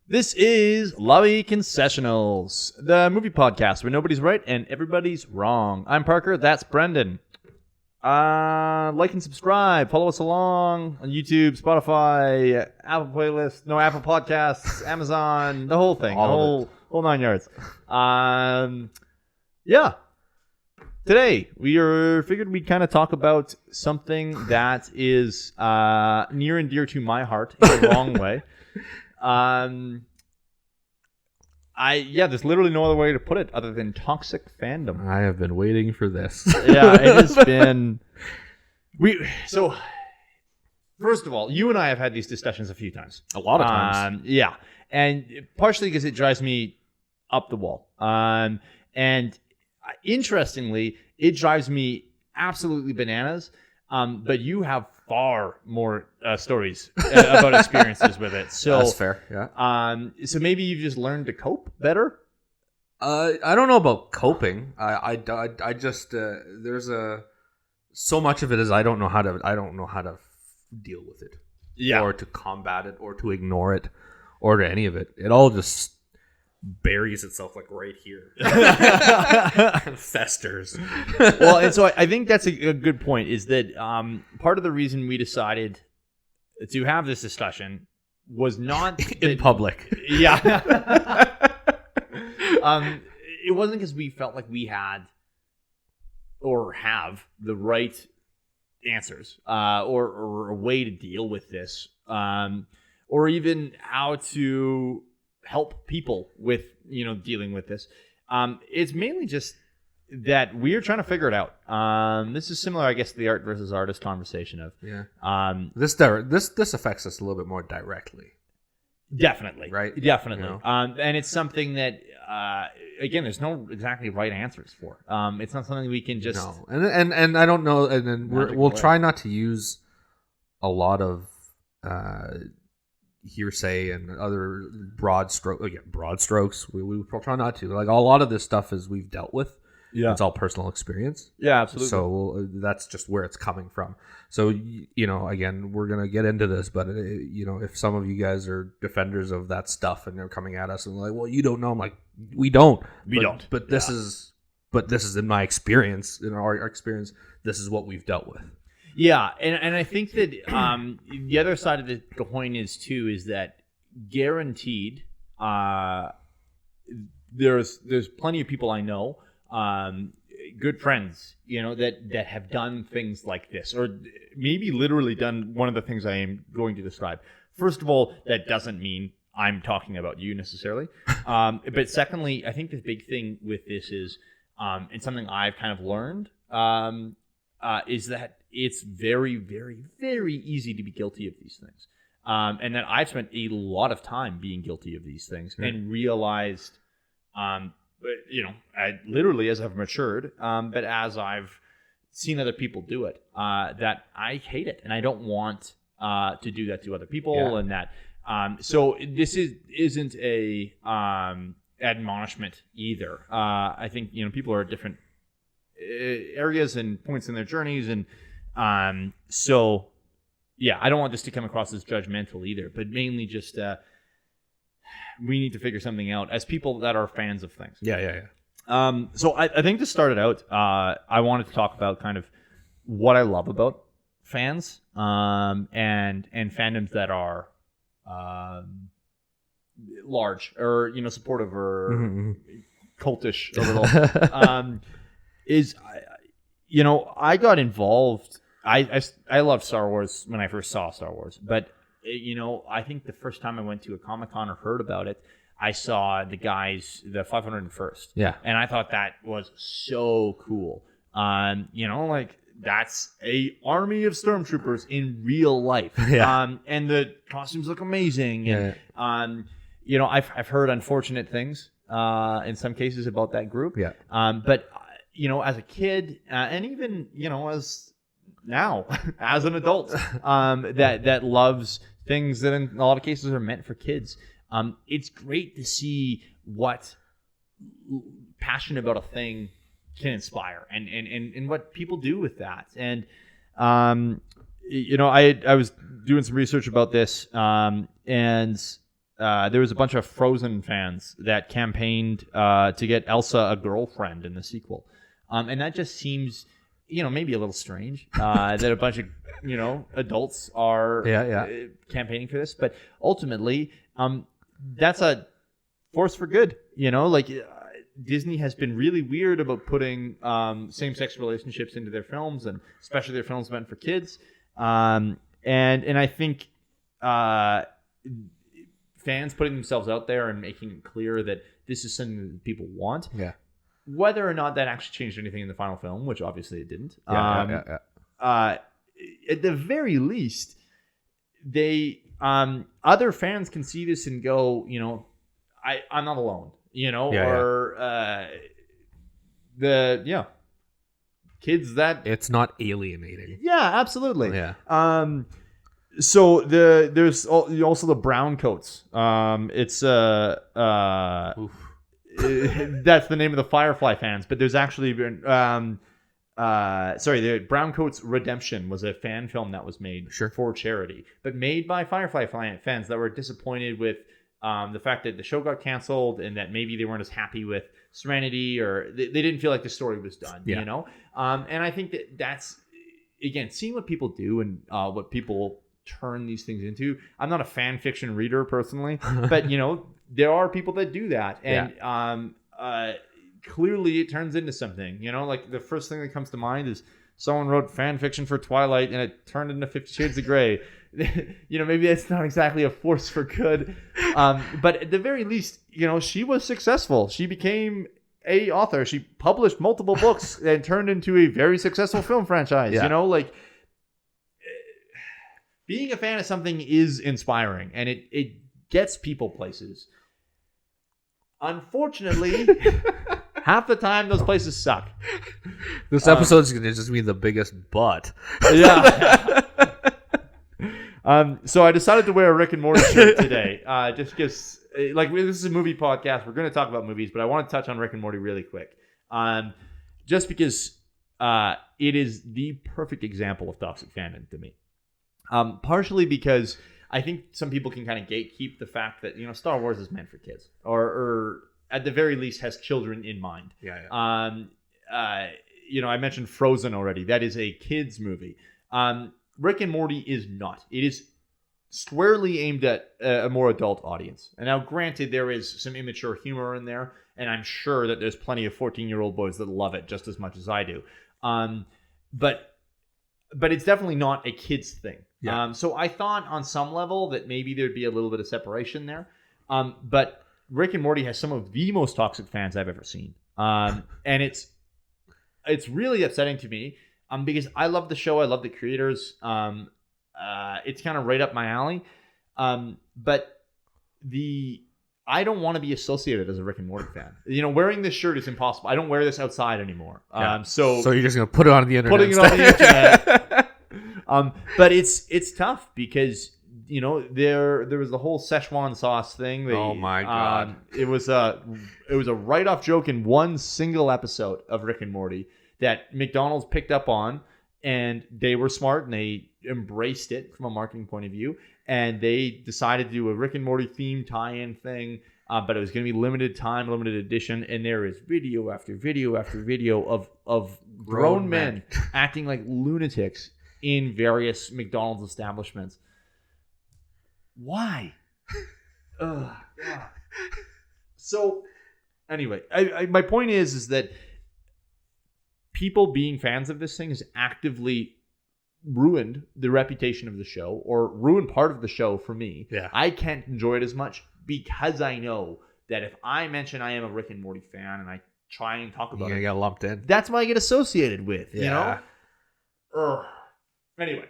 This is Lobby Concessionals, the movie podcast where nobody's right and everybody's wrong. I'm Parker, that's Brendon. Like and subscribe, follow us along on YouTube, Spotify, Apple Podcasts, Amazon, the whole thing, whole 9 yards. Yeah. Today, we figured we'd kind of talk about something that is near and dear to my heart in the wrong way. There's literally no other way to put it other than toxic fandom. I have been waiting for this. Yeah, it has been. So, first of all, you and I have had these discussions a few times. A lot of times. Yeah, and partially because it drives me up the wall. And interestingly, it drives me absolutely bananas. But you have far more stories about experiences with it. So that's fair. Yeah. So maybe you've just learned to cope better. I don't know about coping. I just there's so much of it is I don't know how to deal with it. Yeah. Or to combat it, or to ignore it, or to any of it. It all just buries itself like right here. And festers. Well, and so I think that's a good point, is that part of the reason we decided to have this discussion was not in public. Yeah. It wasn't because we felt like we had or have the right answers or a way to deal with this, or even how to help people with dealing with this. It's mainly just that we're trying to figure it out. This is similar, I guess, to the art versus artist conversation of This affects us a little bit more directly. Definitely, right? Definitely, and it's something that again, there's no exactly right answers for. It's not something we can just and I don't know, and then we'll try not to use a lot of hearsay and other broad strokes. We try not to. Like, a lot of this stuff is we've dealt with. Yeah, it's all personal experience. Yeah, absolutely. So that's just where it's coming from. So again, we're gonna get into this, but if some of you guys are defenders of that stuff and they're coming at us and like, well, you don't know, I'm like, we don't. But this is in my experience, in our experience, this is what we've dealt with. Yeah, and I think that the other side of the coin is that guaranteed there's plenty of people I know, good friends, that have done things like this, or maybe literally done one of the things I am going to describe. First of all, that doesn't mean I'm talking about you necessarily. But secondly, I think the big thing with this is, and something I've kind of learned, is that it's very, very, very easy to be guilty of these things. And that I've spent a lot of time being guilty of these things and realized, I literally, as I've matured, but as I've seen other people do it, that I hate it and I don't want to do that to other people. And that, so this isn't a admonishment either. I think, people are at different areas and points in their journeys, and so yeah, I don't want this to come across as judgmental either, but mainly just we need to figure something out as people that are fans of things. Yeah. So I think to start it out, I wanted to talk about kind of what I love about fans, and fandoms that are large or supportive or cultish a little. I got involved. I loved Star Wars when I first saw Star Wars, but I think the first time I went to a Comic-Con or heard about it, I saw the 501st. Yeah. And I thought that was so cool. Like, that's a army of stormtroopers in real life. Yeah. And the costumes look amazing. And, I've heard unfortunate things in some cases about that group. Yeah. But as a kid, and even, as now, as an adult, that loves things that in a lot of cases are meant for kids, it's great to see what passion about a thing can inspire and what people do with that. And, I was doing some research about this, and there was a bunch of Frozen fans that campaigned to get Elsa a girlfriend in the sequel. And that just seems, maybe a little strange that a bunch of, adults are campaigning for this. But ultimately, that's a force for good. Disney has been really weird about putting same-sex relationships into their films, and especially their films meant for kids. And I think fans putting themselves out there and making it clear that this is something that people want. Yeah. Whether or not that actually changed anything in the final film, which obviously it didn't. Yeah. At the very least, they other fans can see this and go, I'm not alone. Kids that it's not alienating. Yeah, absolutely. Yeah. So there's also the brown coats. It's that's the name of the Firefly fans, but there's actually been the Brown Coats Redemption was a fan film that was made for charity, but made by Firefly fans that were disappointed with the fact that the show got canceled and that maybe they weren't as happy with Serenity, or they didn't feel like the story was done, and I think that's, again, seeing what people do and what people turn these things into. I'm not a fan fiction reader personally, but there are people that do that, and clearly it turns into something. Like the first thing that comes to mind is someone wrote fan fiction for Twilight and it turned into 50 Shades of Grey. Maybe that's not exactly a force for good, but at the very least, she was successful. She became a author. She published multiple books and turned into a very successful film franchise. Being a fan of something is inspiring, and it gets people places. Unfortunately, half the time those places suck. This episode's going to just be the biggest butt. Yeah. So I decided to wear a Rick and Morty shirt today, just because, this is a movie podcast. We're going to talk about movies, but I want to touch on Rick and Morty really quick, just because it is the perfect example of toxic fandom to me. Partially because I think some people can kind of gatekeep the fact that Star Wars is meant for kids, or at the very least has children in mind. I mentioned Frozen already. That is a kids movie. Rick and Morty is not. It is squarely aimed at a more adult audience. And now, granted, there is some immature humor in there, and I'm sure that there's plenty of 14-year-old boys that love it just as much as I do. But it's definitely not a kids thing. Yeah. So I thought on some level that maybe there'd be a little bit of separation there. But Rick and Morty has some of the most toxic fans I've ever seen. And it's really upsetting to me. Because I love the show. I love the creators. It's kind of right up my alley. But I don't want to be associated as a Rick and Morty fan. Wearing this shirt is impossible. I don't wear this outside anymore. So you're just going to put it on the internet. Putting it on the internet. But it's tough because there was the whole Szechuan sauce thing. Oh my God! It was a write-off joke in one single episode of Rick and Morty that McDonald's picked up on, and they were smart and they embraced it from a marketing point of view, and they decided to do a Rick and Morty themed tie-in thing, but it was going to be limited time, limited edition, and there is video after video after video of grown men acting like lunatics in various McDonald's establishments. Why? Ugh. Yeah. So, anyway, my point is that people being fans of this thing has actively ruined the reputation of the show, or ruined part of the show for me. Yeah. I can't enjoy it as much because I know that if I mention I am a Rick and Morty fan and I try and talk about it, get lumped in. That's what I get associated with. Yeah. Ugh. Anyway,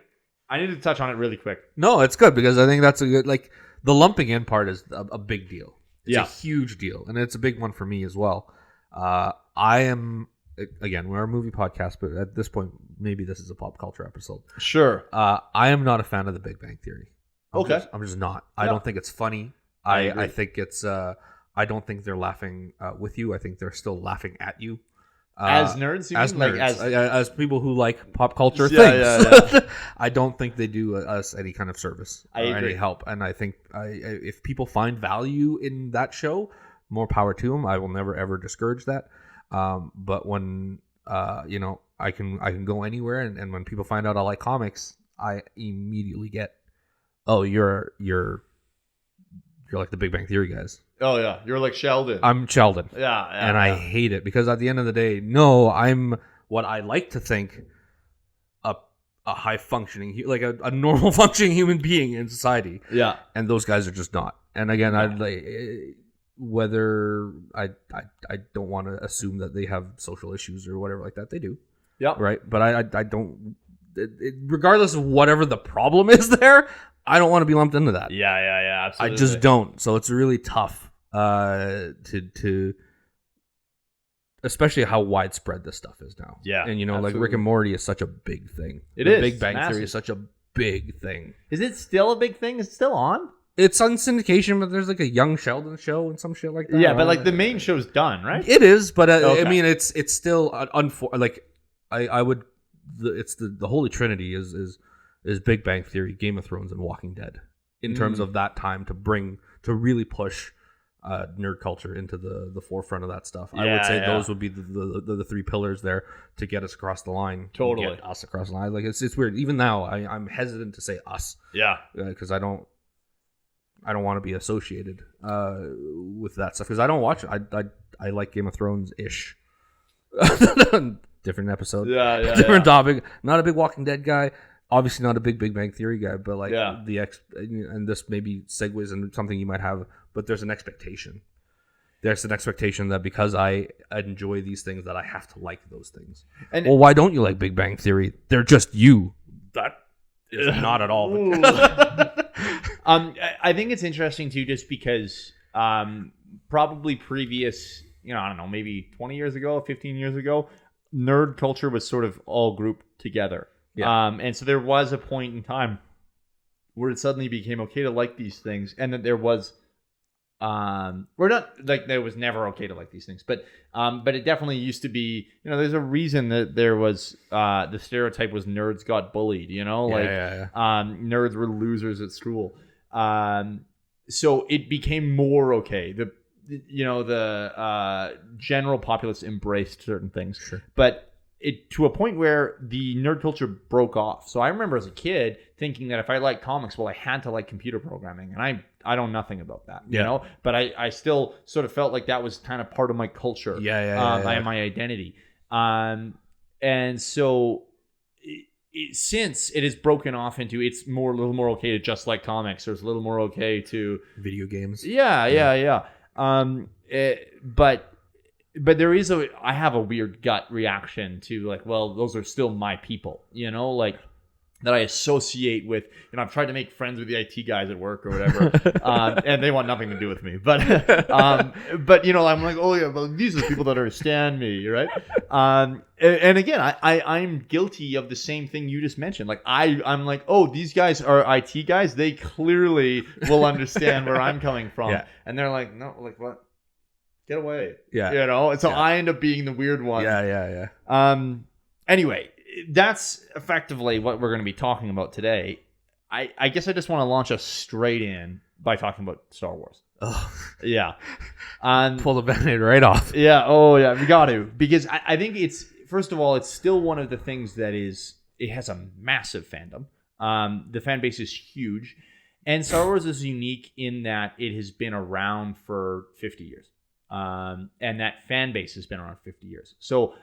I need to touch on it really quick. No, it's good because I think that's a good, the lumping in part is a big deal. It's a huge deal, and it's a big one for me as well. I am, again, we're a movie podcast, but at this point, maybe this is a pop culture episode. Sure. I am not a fan of The Big Bang Theory. I'm just not. I don't think it's funny. I think it's, I don't think they're laughing with you. I think they're still laughing at you. As nerds, you as mean? nerds, Like as people who like pop culture Yeah, things. yeah. I don't think they do us any kind of service I or agree. any help. And I think if people find value in that show, more power to them. I will never ever discourage that. But when you know, I can go anywhere, and when people find out I like comics, I immediately get, oh, you're like the Big Bang Theory guys. Oh yeah, you're like Sheldon. I'm Sheldon. Yeah, And I hate it because at the end of the day, no, I'm what I like to think a high functioning, like a normal functioning human being in society. Yeah. And those guys are just not. And again, I like whether I don't want to assume that they have social issues or whatever like that. They do. Yeah. Right. But I don't. Regardless of whatever the problem is there, I don't want to be lumped into that. Yeah, absolutely. I just don't. So it's really tough to especially how widespread this stuff is now. Yeah, and you know, absolutely. like Rick and Morty is such a big thing. It The is. Big Bang Massive. Theory is such a big thing. Is it still a big thing? Is it still on? It's on syndication, but there's like a Young Sheldon show and some shit like that. Yeah, but like the main show's done, right? It is, but Okay. I mean, it's still like I would. It's the Holy Trinity is Big Bang Theory, Game of Thrones, and Walking Dead in terms of that time to really push nerd culture into the forefront of that stuff. I would say those would be the three pillars there to get us across the line. Totally. Get us across the line. Like it's weird. Even now, I'm hesitant to say us. Yeah. Because I don't want to be associated with that stuff because I don't watch it. I like Game of Thrones ish. Different episode. Yeah, Different topic. Not a big Walking Dead guy. Obviously not a big Bang Theory guy, but like and this maybe segues into something you might have, but there's an expectation. There's an expectation that because I enjoy these things that I have to like those things. And well, why don't you like Big Bang Theory? They're just you. That is not at all. I think it's interesting too, just because probably previous, I don't know, maybe 20 years ago, 15 years ago, nerd culture was sort of all grouped together. Yeah. And so there was a point in time where it suddenly became okay to like these things, and that there was we're not like there was never okay to like these things, but it definitely used to be, there's a reason that there was the stereotype was nerds got bullied, nerds were losers at school. So it became more okay. The general populace embraced certain things, sure. But it to a point where the nerd culture broke off. So I remember as a kid thinking that if I liked comics, well, I had to like computer programming, and I know nothing about that, but I still sort of felt like that was kind of part of my culture, and my identity. And so since it is broken off into, it's a little more okay to just like comics, or it's a little more okay to video games. But there is I have a weird gut reaction to like, well, those are still my people, like that I associate with, I've tried to make friends with the IT guys at work or whatever, and they want nothing to do with me. But I'm like, oh yeah, well, these are the people that understand me, right? And again, I'm guilty of the same thing you just mentioned. Like I'm like, oh, these guys are IT guys. They clearly will understand where I'm coming from. Yeah. And they're like, no, like what? Get away. Yeah. And so I end up being the weird one. Yeah. Anyway, that's effectively what we're going to be talking about today. I guess I just want to launch us straight in by talking about Star Wars. Oh. Yeah. Pull the Band-Aid right off. Yeah. Oh, yeah. We got to. Because I think it's, first of all, it's still one of the things that it has a massive fandom. The fan base is huge. And Star Wars is unique in that it has been around for 50 years. And that fan base has been around 50 years. So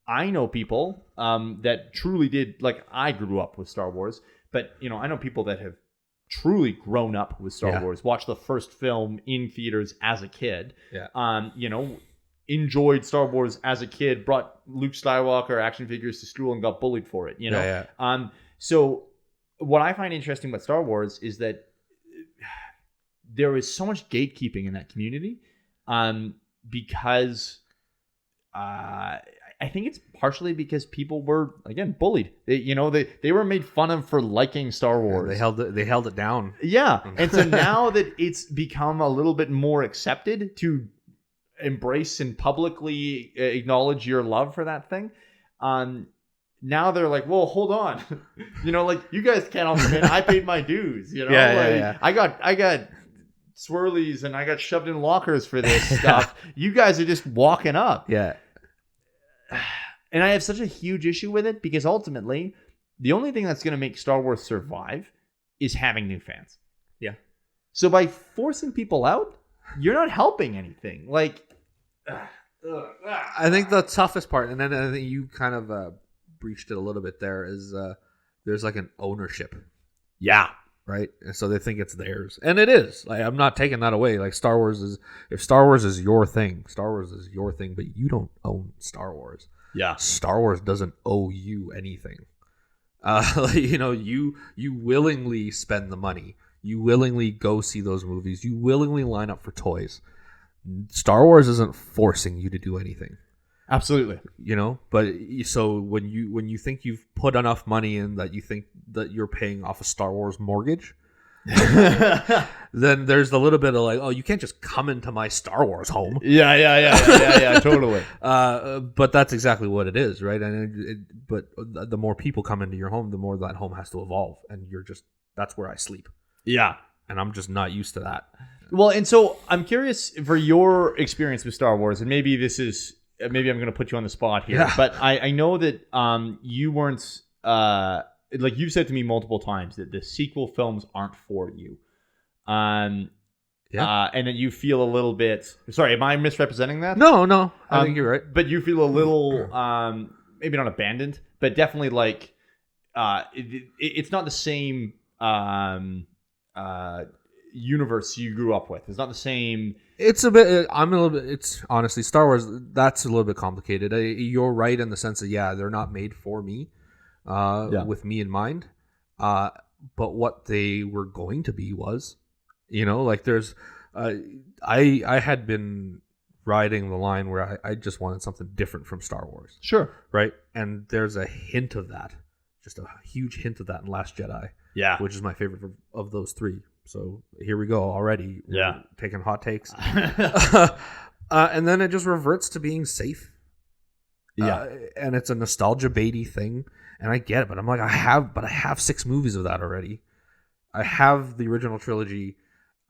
I know people that truly did, like I grew up with Star Wars, but I know people that have truly grown up with Star Wars, watched the first film in theaters as a kid, enjoyed Star Wars as a kid, brought Luke Skywalker action figures to school and got bullied for it, So what I find interesting about Star Wars is that there is so much gatekeeping in that community. Because I think it's partially because people were, again, bullied. They were made fun of for liking Star Wars. Yeah, they held it down. Yeah. And so now that it's become a little bit more accepted to embrace and publicly acknowledge your love for that thing. Now they're like, well, hold on, like you guys can't all come in. I paid my dues, Yeah. I got swirlies and I got shoved in lockers for this stuff. You guys are just walking up. Yeah. And I have such a huge issue with it because ultimately the only thing that's going to make Star Wars survive is having new fans. Yeah. So by forcing people out, you're not helping anything. Like, I think the toughest part, and then I think you kind of breached it a little bit there, is there's like an ownership. Yeah. Right? And so they think it's theirs. And it is. Like, I'm not taking that away. Like, if Star Wars is your thing, Star Wars is your thing, but you don't own Star Wars. Yeah. Star Wars doesn't owe you anything. You willingly spend the money. You willingly go see those movies. You willingly line up for toys. Star Wars isn't forcing you to do anything. Absolutely. But so when you think you've put enough money in that you think that you're paying off a Star Wars mortgage, then there's a little bit of like, oh, you can't just come into my Star Wars home. Yeah, totally. But that's exactly what it is, right? But the more people come into your home, the more that home has to evolve, and that's where I sleep. Yeah. And I'm just not used to that. Well, and so I'm curious for your experience with Star Wars, and maybe I'm going to put you on the spot here, but I know that you weren't, like you've said to me multiple times, that the sequel films aren't for you. And that you feel a little bit, sorry, am I misrepresenting that? No, I think you're right. But you feel a little, maybe not abandoned, but definitely like, it's not the same universe you grew up with. It's not the same. It's a bit. It's honestly Star Wars. That's a little bit complicated. You're right in the sense that they're not made for me, with me in mind. But what they were going to be was, like there's, I had been riding the line where I just wanted something different from Star Wars. Sure. Right, and there's a hint of that, just a huge hint of that in Last Jedi. Yeah, which is my favorite of those three. So here we go already. We're taking hot takes. And then it just reverts to being safe. Yeah. And it's a nostalgia baity thing. And I get it, but I'm like, I have 6 movies of that already. I have the original trilogy.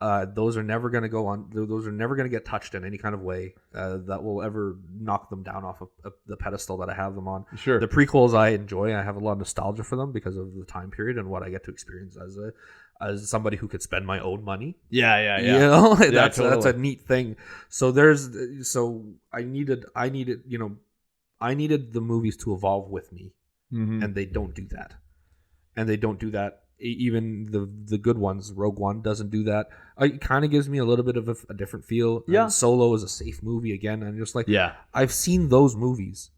Those are never going to go on. Those are never going to get touched in any kind of way that will ever knock them down off of the pedestal that I have them on. Sure. The prequels I enjoy. I have a lot of nostalgia for them because of the time period and what I get to experience as somebody who could spend my own money. Yeah. That's totally. a neat thing. So I needed the movies to evolve with me, and they don't do that. Even the good ones, Rogue One doesn't do that. It kind of gives me a little bit of a different feel. Yeah. And Solo is a safe movie again. And just like, I've seen those movies,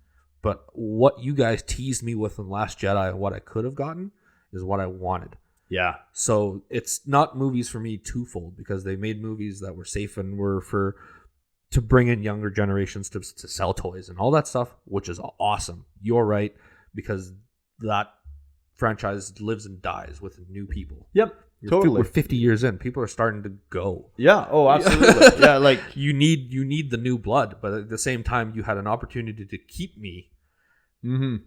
but what you guys teased me with in Last Jedi and what I could have gotten is what I wanted. Yeah. So it's not movies for me twofold, because they made movies that were safe and were to bring in younger generations to sell toys and all that stuff, which is awesome. You're right, because that franchise lives and dies with new people. Yep. Totally. We're 50 years in. People are starting to go. Yeah. Oh, absolutely. Yeah. Like you need the new blood, but at the same time, you had an opportunity to keep me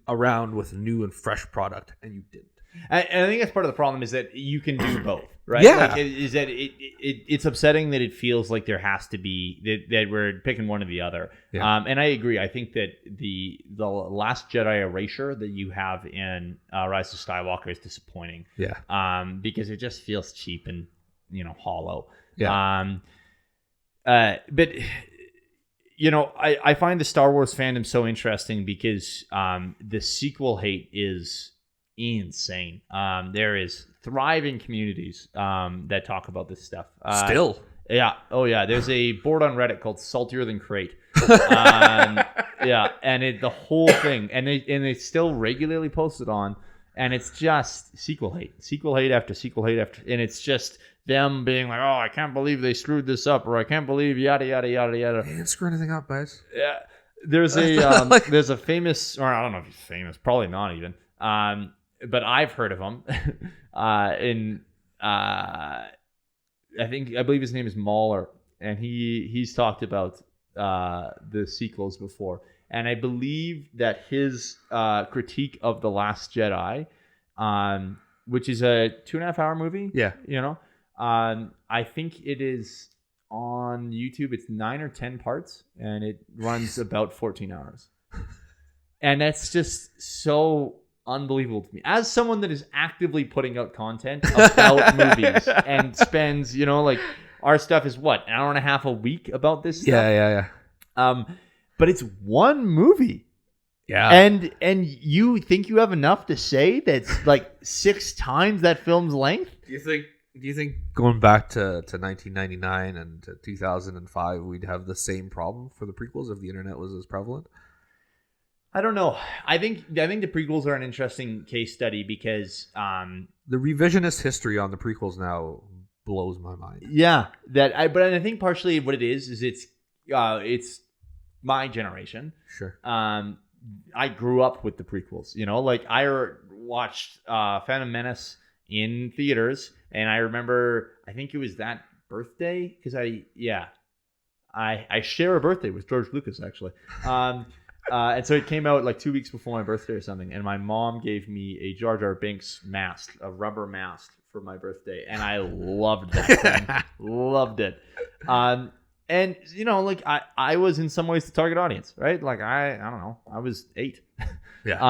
around with new and fresh product, and you didn't. And I think that's part of the problem, is that you can do both, right? Yeah. Like, is that it's upsetting that it feels like there has to be that we're picking one or the other. Yeah. And I agree. I think that the Last Jedi erasure that you have in Rise of Skywalker is disappointing. Yeah. Because it just feels cheap and hollow. Yeah. But I find the Star Wars fandom so interesting because the sequel hate is insane. There is thriving communities that talk about this stuff. Still. Yeah. Oh, yeah. There's a board on Reddit called Saltier Than Crate. Yeah. And the whole thing. And they still regularly post it on. And it's just sequel hate after sequel hate after. And it's just them being like, oh, I can't believe they screwed this up, or I can't believe yada, yada, yada, yada. They didn't screw anything up, guys. Yeah. There's a famous, or I don't know if he's famous, probably not even. But I've heard of him. I believe his name is Mahler, and he's talked about the sequels before, and I believe that his critique of The Last Jedi, which is a 2.5-hour movie, I think it is on YouTube. It's 9 or 10 parts, and it runs about 14 hours. And that's just so unbelievable to me. As someone that is actively putting out content about movies and spends, our stuff is what, an hour and a half a week about this stuff? Yeah. But it's one movie. Yeah. And you think you have enough to say that's like 6 times that film's length? Do you think going back to 1999 and to 2005 we'd have the same problem for the prequels if the internet was as prevalent? I don't know. I think the prequels are an interesting case study because the revisionist history on the prequels now blows my mind. Yeah, but I think partially what it is it's my generation. Sure. I grew up with the prequels. I watched Phantom Menace in theaters, and I remember I think it was that birthday because I share a birthday with George Lucas actually. And so it came out like 2 weeks before my birthday or something. And my mom gave me a Jar Jar Binks mask, a rubber mask for my birthday. And I loved that thing. Loved it. And, I was in some ways the target audience, right? Like, I don't know. I was 8. Yeah.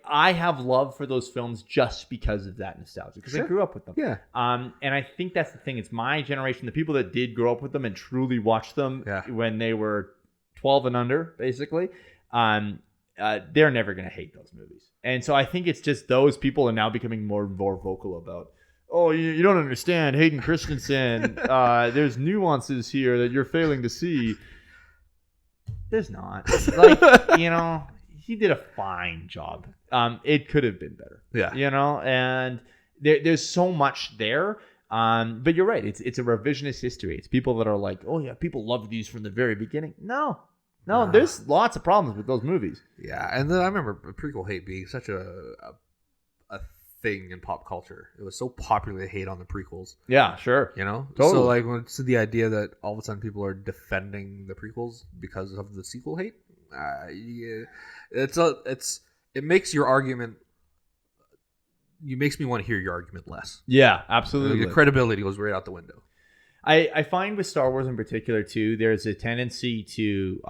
I have love for those films just because of that nostalgia, because I grew up with them. Yeah. And I think that's the thing. It's my generation, the people that did grow up with them and truly watched them when they were 12 and under, basically. They're never going to hate those movies. And so I think it's just those people are now becoming more and more vocal about, oh, you don't understand Hayden Christensen. There's nuances here that you're failing to see. There's not. He did a fine job. It could have been better. Yeah. And there's so much there. But you're right. It's a revisionist history. It's people that are like, oh yeah, people loved these from the very beginning. No, there's lots of problems with those movies. Yeah, and then I remember prequel hate being such a thing in pop culture. It was so popular to hate on the prequels. Yeah, sure. Totally. So when it's the idea that all of a sudden people are defending the prequels because of the sequel hate, it makes your argument. It makes me want to hear your argument less. Yeah, absolutely. The credibility goes right out the window. I find with Star Wars in particular too, there's a tendency to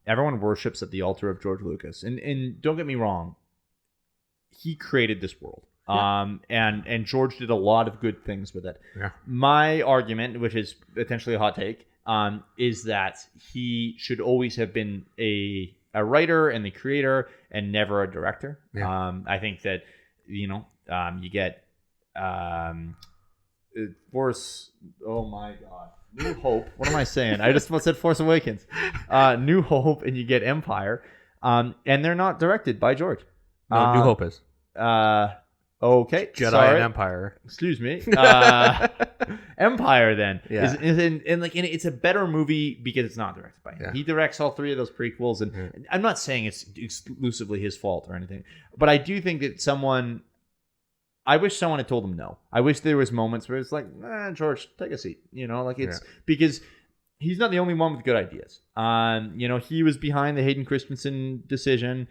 everyone worships at the altar of George Lucas, and don't get me wrong, he created this world. Yeah. And George did a lot of good things with it. Yeah. My argument, which is potentially a hot take, is that he should always have been a writer and the creator and never a director. Yeah. I think that, you get Force. Oh my God. New Hope. What am I saying? I just said Force Awakens. New Hope, and you get Empire. And they're not directed by George. No, New Hope is. Okay. Jedi and Empire. Excuse me. Empire then. Yeah. And it's a better movie because it's not directed by him. Yeah. He directs all 3 of those prequels, and I'm not saying it's exclusively his fault or anything, but I do think that I wish someone had told him no. I wish there was moments where it's like, George, take a seat. Because he's not the only one with good ideas. He was behind the Hayden Christensen decision,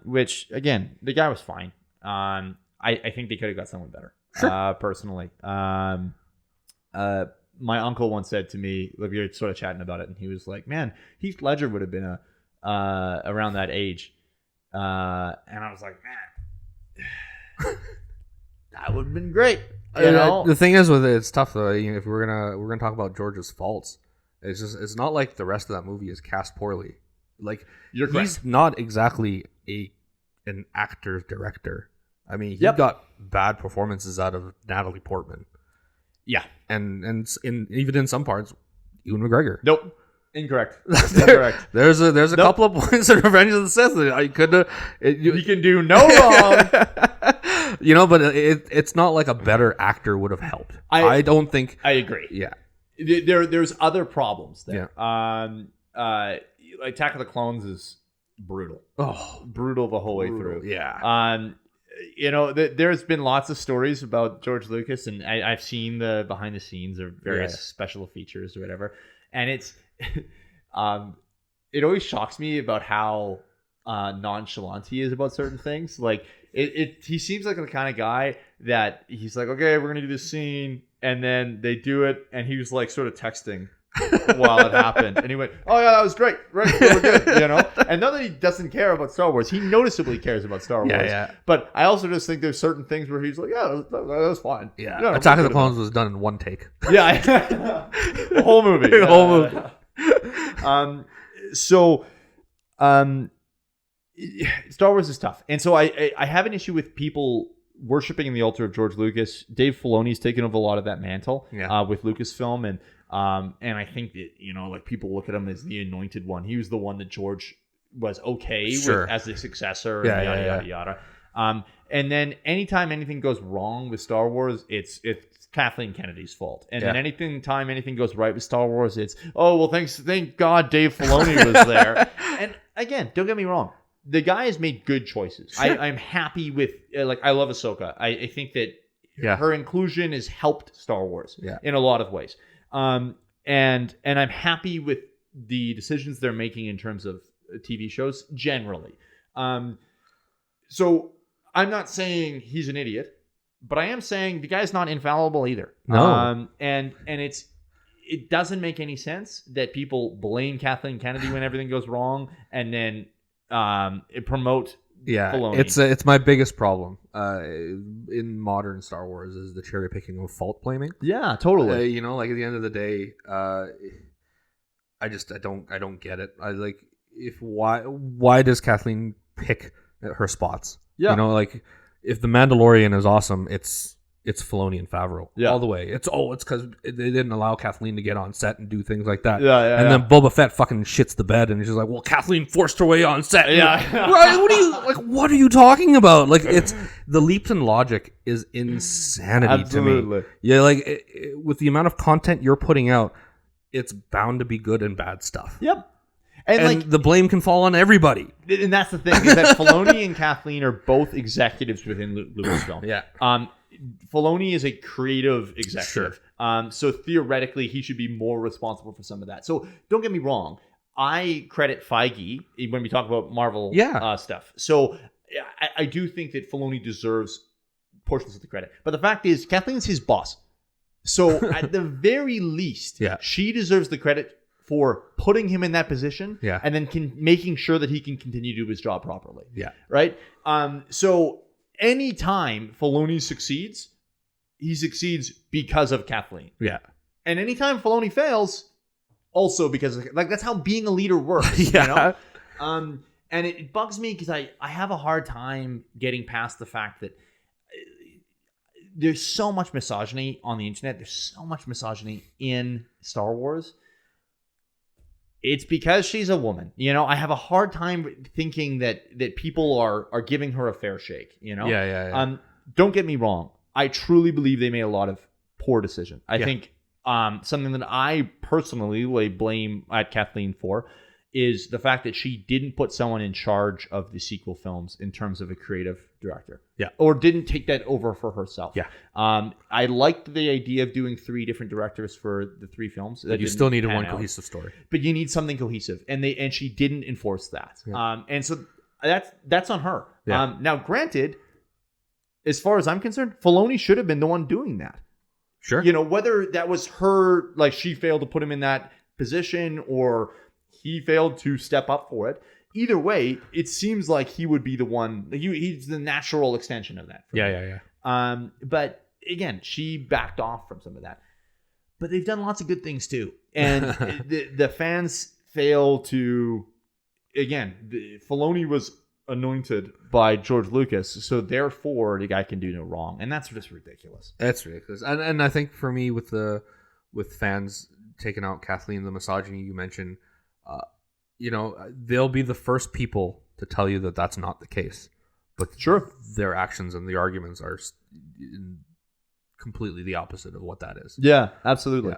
which again, the guy was fine. I think they could have got someone better. Sure. Personally. My uncle once said to me, we were sort of chatting about it, and he was like, man, Heath Ledger would have been around that age. And I was like, man, that would have been great. The thing is with it, it's tough though. If we're gonna talk about George's faults, it's not like the rest of that movie is cast poorly. Like, he's correct. Not exactly an actor director. I mean, he got bad performances out of Natalie Portman. Yeah, and even in some parts, Ewan McGregor. Nope, incorrect. Incorrect. There's a couple of points in Revenge of the Sith that I could. You can do no wrong. But it's not like a better actor would have helped. I don't think. I agree. Yeah, there's other problems there. Yeah. Attack of the Clones is brutal. Oh, brutal the whole way through. Yeah. there's been lots of stories about George Lucas, and I've seen the behind the scenes or various special features or whatever, and it's it always shocks me about how nonchalant he is about certain things. Like he seems like the kind of guy that he's like, okay, we're gonna do this scene, and then they do it, and he was like sort of texting while it happened, and he went, oh yeah, that was great, right, we're good, and not that he doesn't care about Star Wars, he noticeably cares about Star Wars, but I also just think there's certain things where he's like, yeah, that was fine. Attack of the Clones was done in one take. The whole movie. Star Wars is tough, and so I have an issue with people worshiping in the altar of George Lucas. Dave Filoni's taken over a lot of that mantle with Lucasfilm, and I think that like people look at him as the anointed one. He was the one that George was okay with as the successor, and yada yada. And then anytime anything goes wrong with Star Wars, it's Kathleen Kennedy's fault. And then anytime anything goes right with Star Wars, it's thank God Dave Filoni was there. And again, don't get me wrong, the guy has made good choices. I'm happy with I love Ahsoka. I think that her inclusion has helped Star Wars in a lot of ways. And I'm happy with the decisions they're making in terms of TV shows generally. So I'm not saying he's an idiot, but I am saying the guy's not infallible either. No. And it doesn't make any sense that people blame Kathleen Kennedy when everything goes wrong and then promote Filoni. It's my biggest problem in modern Star Wars is the cherry picking of fault blaming. Yeah, totally. At the end of the day, I don't get it. Why does Kathleen pick her spots? Yeah. If the Mandalorian is awesome, it's Filoni and Favreau all the way. It's because they didn't allow Kathleen to get on set and do things like that. And then Boba Fett fucking shits the bed and he's just like, well, Kathleen forced her way on set. Right? What are you talking about? It's the leaps in logic is insanity to me. Yeah, with the amount of content you're putting out, it's bound to be good and bad stuff. Yep. And the blame can fall on everybody. And that's the thing, is that Filoni and Kathleen are both executives within Lucasfilm. Yeah. Filoni is a creative executive. Sure. So theoretically, he should be more responsible for some of that. So don't get me wrong. I credit Feige when we talk about Marvel stuff. So I do think that Filoni deserves portions of the credit. But the fact is, Kathleen's his boss. So at the very least, she deserves the credit for putting him in that position and then making sure that he can continue to do his job properly. Yeah. Right? So anytime Filoni succeeds, he succeeds because of Kathleen. Yeah. And anytime Filoni fails, also because of, that's how being a leader works. And it bugs me because I have a hard time getting past the fact that there's so much misogyny on the internet. There's so much misogyny in Star Wars. It's because she's a woman. I have a hard time thinking that people are giving her a fair shake. Don't get me wrong. I truly believe they made a lot of poor decisions. I think something that I personally lay blame at Kathleen for is the fact that she didn't put someone in charge of the sequel films in terms of a creative director. Yeah. Or didn't take that over for herself. Yeah. I liked the idea of doing 3 different directors for the 3 films. But you still needed one cohesive story. But you need something cohesive. And she didn't enforce that. Yeah. And so that's on her. Yeah. Now, granted, as far as I'm concerned, Filoni should have been the one doing that. Sure. Whether that was her, she failed to put him in that position or he failed to step up for it. Either way, it seems like he would be the one. He's the natural extension of that. Yeah. But again, she backed off from some of that. But they've done lots of good things too. And the fans fail to. Again, Filoni was anointed by George Lucas, so therefore the guy can do no wrong, and that's just ridiculous. That's ridiculous. And I think for me, with fans taking out Kathleen, the misogyny you mentioned. They'll be the first people to tell you that that's not the case. But their actions and the arguments are completely the opposite of what that is. Yeah, absolutely.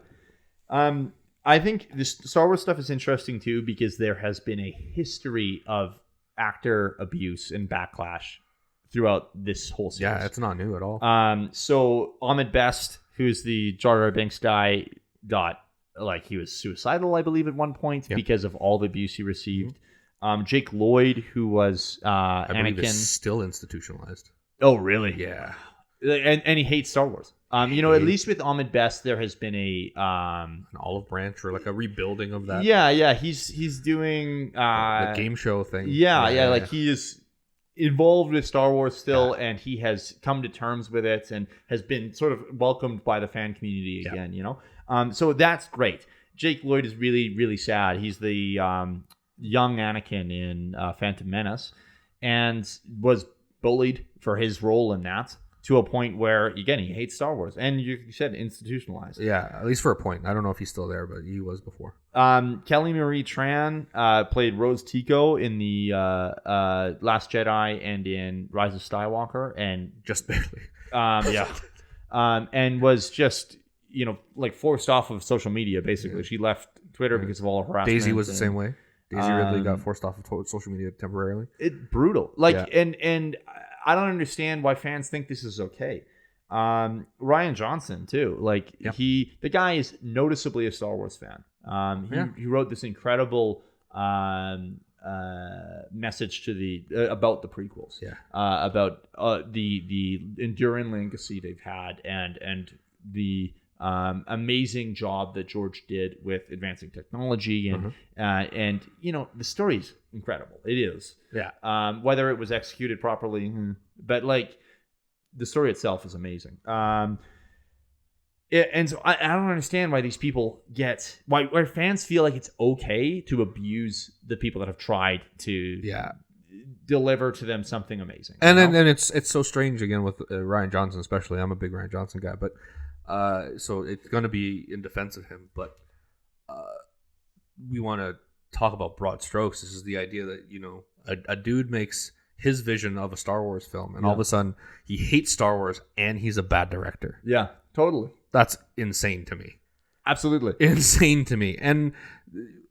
Yeah. I think this Star Wars stuff is interesting too because there has been a history of actor abuse and backlash throughout this whole series. Yeah, it's not new at all. So Ahmed Best, who's the Jar Jar Binks guy, he was suicidal, I believe, at one point because of all the abuse he received. Jake Lloyd, who was I believe Anakin, is still institutionalized. Oh, really? Yeah. And he hates Star Wars. At least with Ahmed Best, there has been an olive branch or like a rebuilding of that. Yeah. He's doing the game show thing. Yeah. He is involved with Star Wars still, and he has come to terms with it and has been sort of welcomed by the fan community again. So that's great. Jake Lloyd is really, really sad. He's the young Anakin in Phantom Menace, and was bullied for his role in that, to a point where, again, he hates Star Wars. And you said institutionalized. Yeah, at least for a point. I don't know if he's still there, but he was before. Kelly Marie Tran played Rose Tico in the Last Jedi and in Rise of Skywalker. And just barely. And was just, forced off of social media, basically. She left Twitter because of all her harassment. Daisy was the same way. Daisy Ridley got forced off of social media temporarily. Brutal. And I don't understand why fans think this is okay. Ryan Johnson too. The guy is noticeably a Star Wars fan. He wrote this incredible message to about the prequels. About the enduring legacy they've had and the amazing job that George did with advancing technology and the story's incredible. It is. Whether it was executed properly, but the story itself is amazing. And so I don't understand why these people why fans feel like it's okay to abuse the people that have tried to deliver to them something amazing. And then it's so strange again with Ryan Johnson, especially. I'm a big Ryan Johnson guy, but so it's going to be in defense of him, but we want to talk about broad strokes. This is the idea that, a dude makes his vision of a Star Wars film, and all of a sudden he hates Star Wars and he's a bad director. Yeah, totally. That's insane to me. Absolutely. Insane to me. And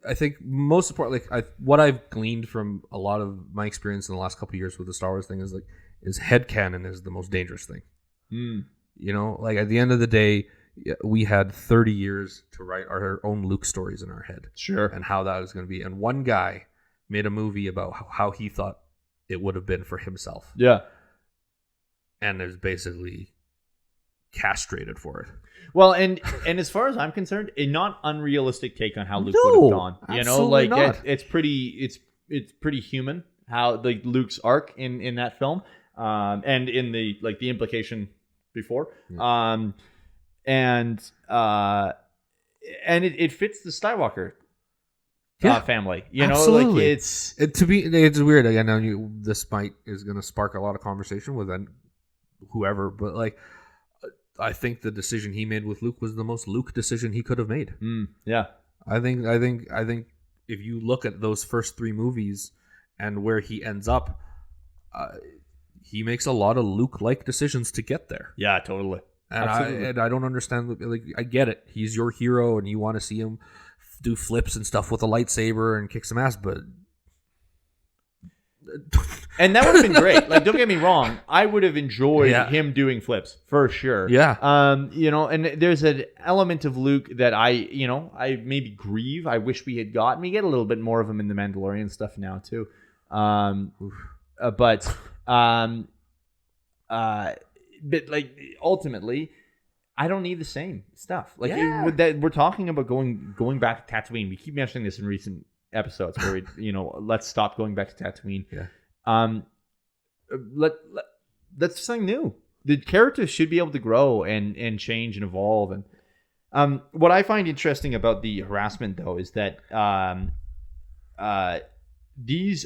I think most importantly, what I've gleaned from a lot of my experience in the last couple of years with the Star Wars thing is headcanon is the most dangerous thing. At the end of the day, we had 30 years to write our own Luke stories in our head. Sure. And how that is going to be. And one guy made a movie about how he thought it would have been for himself. Yeah. And is basically castrated for it. Well, and as far as I'm concerned, a not unrealistic take on how Luke would have gone. Absolutely not. It's pretty human how Luke's arc in that film, and in the implication before, and it fits the Skywalker family. Absolutely. It's weird. I know this is going to spark a lot of conversation with whoever, but I think the decision he made with Luke was the most Luke decision he could have made. I think if you look at those first three movies and where he ends up, he makes a lot of Luke-like decisions to get there. Yeah, totally. And I don't understand. I get it. He's your hero, and you want to see him do flips and stuff with a lightsaber and kick some ass, but. And that would have been great. Don't get me wrong. I would have enjoyed him doing flips for sure. Yeah. And there's an element of Luke that I maybe grieve. I wish we had gotten. We get a little bit more of him in the Mandalorian stuff now too. But ultimately, I don't need the same stuff. We're talking about going back to Tatooine. We keep mentioning this in recent episodes where we, let's stop going back to Tatooine. That's something new. The characters should be able to grow and change and evolve. And what I find interesting about the harassment, though, is that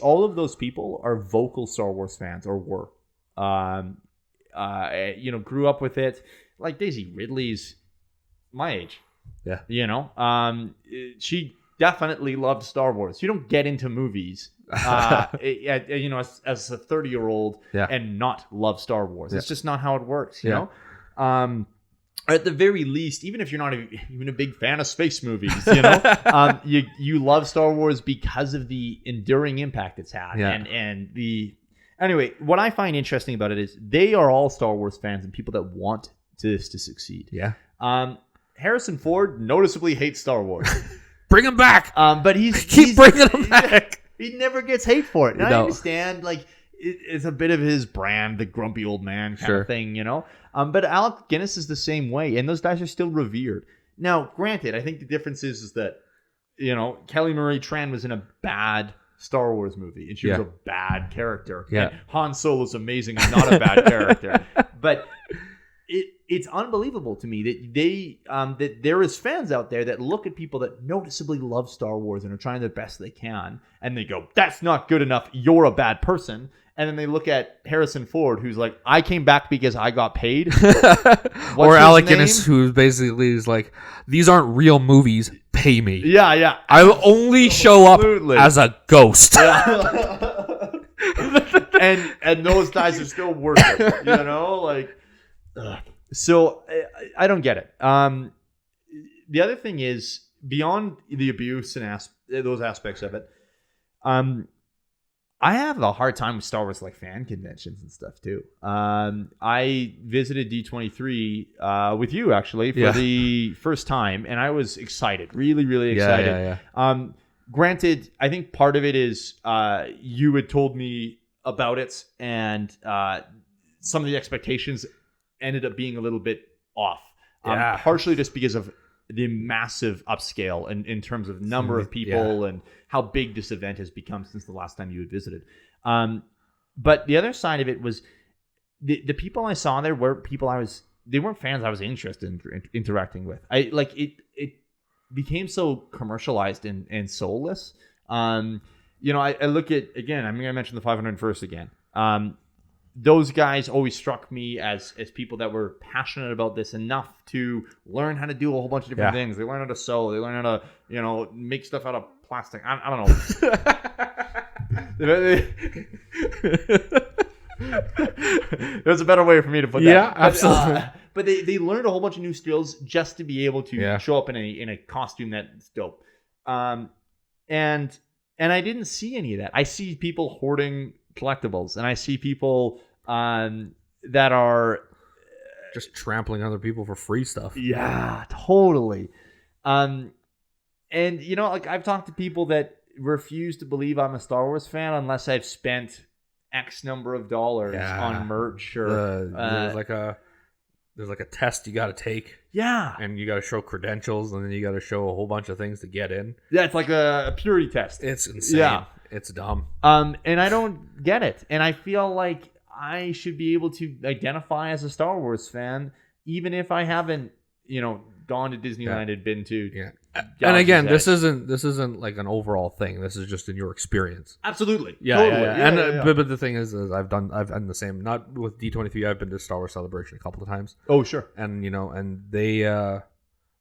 all of those people are vocal Star Wars fans, or were. Grew up with it. Like Daisy Ridley's my age. Yeah. She definitely loved Star Wars. You don't get into movies, as a 30-year-old and not love Star Wars. It's just not how it works, you know? At the very least, even if you're not even a big fan of space movies, you love Star Wars because of the enduring impact it's had and Anyway, what I find interesting about it is they are all Star Wars fans and people that want this to succeed. Yeah. Harrison Ford noticeably hates Star Wars. Bring him back. But Keep bringing him back. He never gets hate for it. And I No. understand, like, it's a bit of his brand, the grumpy old man kind Sure. of thing, you know? But Alec Guinness is the same way, and those guys are still revered. Now, granted, I think the difference is that, you know, Kelly Marie Tran was in a bad Star Wars movie, and she was a bad character. Yeah. And Han Solo's amazing and not a bad character. But it's unbelievable to me that there is fans out there that look at people that noticeably love Star Wars and are trying their best they can, and they go, "That's not good enough. You're a bad person." And then they look at Harrison Ford, who's like, "I came back because I got paid." Or Alec Guinness, who basically is like, "These aren't real movies. Pay me. Yeah. I will only show up as a ghost." Yeah. and those guys are still worth it, you know? Like, so I don't get it. The other thing is, beyond the abuse and those aspects of it, I have a hard time with Star Wars like fan conventions and stuff too. I visited D23 with you actually for the first time, and I was excited, really, really excited. Yeah. Granted, I think part of it is you had told me about it, and some of the expectations ended up being a little bit off. Partially just because of the massive upscale in terms of number of people and how big this event has become since the last time you had visited. But the other side of it was the people I saw there were people they weren't fans I was interested in interacting with. It became so commercialized and soulless. You know, I look at, again, I'm going to mention the 501st again. Those guys always struck me as people that were passionate about this enough to learn how to do a whole bunch of different things. They learn how to sew. They learn how to, you know, make stuff out of plastic. I don't know. There's a better way for me to put that. Yeah, absolutely. But they learned a whole bunch of new skills just to be able to show up in a costume that's dope. And I didn't see any of that. I see people hoarding collectibles, and I see people that are just trampling other people for free stuff. Yeah, totally. And you know, like, I've talked to people that refuse to believe I'm a Star Wars fan unless I've spent X number of dollars on merch or there's like a test you got to take. Yeah. And you got to show credentials, and then you got to show a whole bunch of things to get in. Yeah, it's like a purity test. It's insane. Yeah. It's dumb. And I don't get it. And I feel like I should be able to identify as a Star Wars fan, even if I haven't, you know, gone to Disneyland and been to. Yeah. And again, this isn't like an overall thing. This is just in your experience. Absolutely. Yeah. Totally. Yeah. But the thing is I've done the same. Not with D23. I've been to Star Wars Celebration a couple of times. Oh, sure. And you know, and they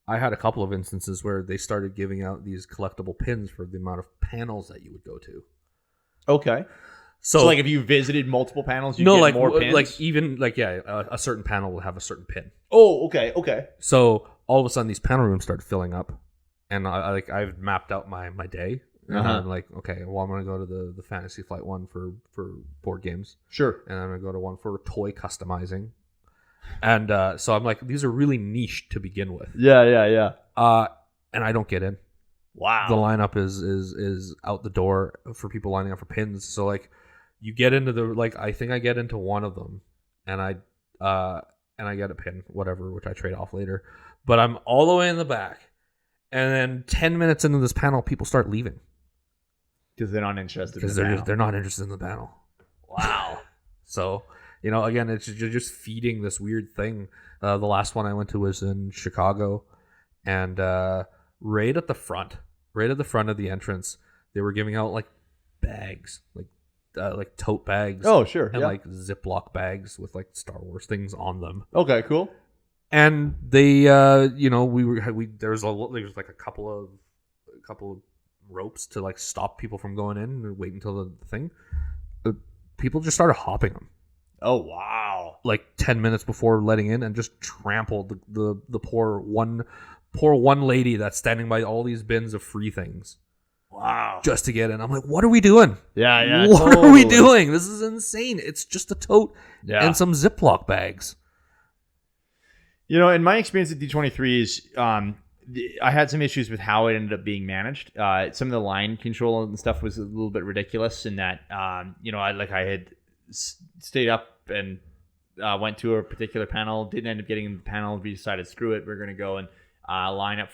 I had a couple of instances where they started giving out these collectible pins for the amount of panels that you would go to. Okay. So like, if you visited multiple panels, you get more pins? Like even like a certain panel will have a certain pin. Oh, okay. So all of a sudden these panel rooms started filling up, and I've mapped out my day. And I'm like, okay, well, I'm gonna go to the Fantasy Flight one for board games. Sure. And I'm gonna go to one for toy customizing. And so I'm like, these are really niche to begin with. Yeah. And I don't get in. Wow. The lineup is out the door for people lining up for pins. So like, you get into I think I get into one of them, and I get a pin, whatever, which I trade off later. But I'm all the way in the back, and then 10 minutes into this panel, people start leaving because they're not interested. Because they're not interested in the panel. Wow. So. You know, again, it's just feeding this weird thing. The last one I went to was in Chicago, and right at the front of the entrance, they were giving out like bags, like tote bags. Oh, sure, and like Ziploc bags with like Star Wars things on them. Okay, cool. And they, you know, there was like a couple of ropes to like stop people from going in and wait until the thing. People just started hopping them. Oh, wow. Like 10 minutes before letting in, and just trampled the poor one lady that's standing by all these bins of free things. Wow. just to get in. I'm like, what are we doing? Yeah. What are we doing? This is insane. It's just a tote and some Ziploc bags. You know, in my experience at D23 is I had some issues with how it ended up being managed. Some of the line control and stuff was a little bit ridiculous in that, you know, I had stayed up and went to a particular panel, didn't end up getting in the panel. We decided, screw it, we're going to go and line up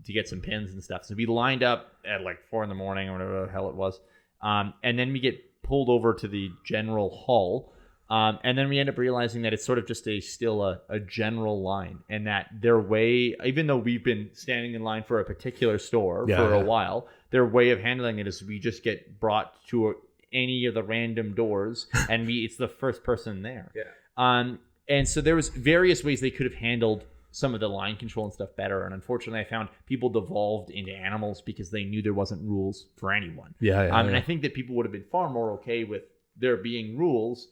to get some pins and stuff. So we lined up at like 4 a.m. or whatever the hell it was. And then we get pulled over to the general hall. And then we end up realizing that it's sort of just still a general line, and that their way, even though we've been standing in line for a particular store for a while, their way of handling it is we just get brought to any of the random doors, and it's the first person there. Yeah. And so there was various ways they could have handled some of the line control and stuff better. And unfortunately, I found people devolved into animals because they knew there wasn't rules for anyone. And I think that people would have been far more okay with there being rules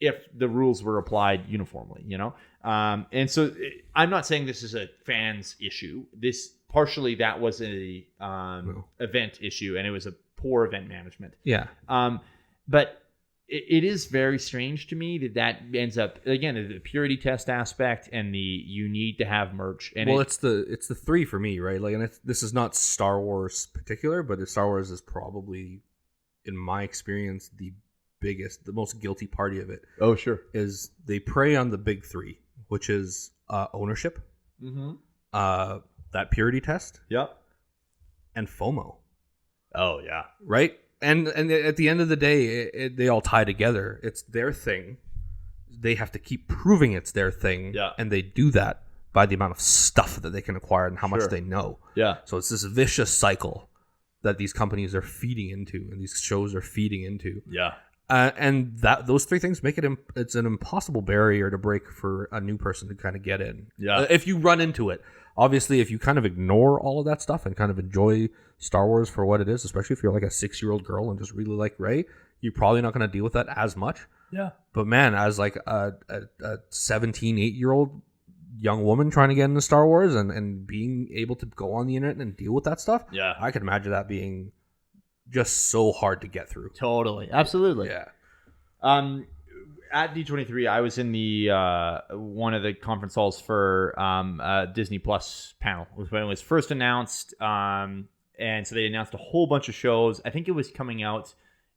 if the rules were applied uniformly, you know? And so I'm not saying this is a fans issue. Partially that was a event issue, and it was a poor event management. Yeah. But it is very strange to me that ends up, again, the purity test aspect and you need to have merch. And it's the 3 for me, right? Like, and this is not Star Wars particular, but Star Wars is probably, in my experience, the most guilty party of it. Oh, sure. Is they prey on the big 3, which is ownership, that purity test, and FOMO. Oh, yeah. Right? And at the end of the day, they all tie together. It's their thing. They have to keep proving it's their thing, and they do that by the amount of stuff that they can acquire and how much they know. Yeah. So it's this vicious cycle that these companies are feeding into, and these shows are feeding into. Yeah. And those 3 things make it's an impossible barrier to break for a new person to kind of get in. Yeah. If you run into it. Obviously, if you kind of ignore all of that stuff and kind of enjoy Star Wars for what it is, especially if you're like a 6-year-old girl and just really like Rey, you're probably not going to deal with that as much. Yeah. But man, as like a 17, 8-year-old young woman trying to get into Star Wars and being able to go on the internet and deal with that stuff, I could imagine that being just so hard to get through. Totally. Absolutely. Yeah. At D23, I was in the one of the conference halls for Disney Plus panel. It was when it was first announced, and so they announced a whole bunch of shows. I think it was coming out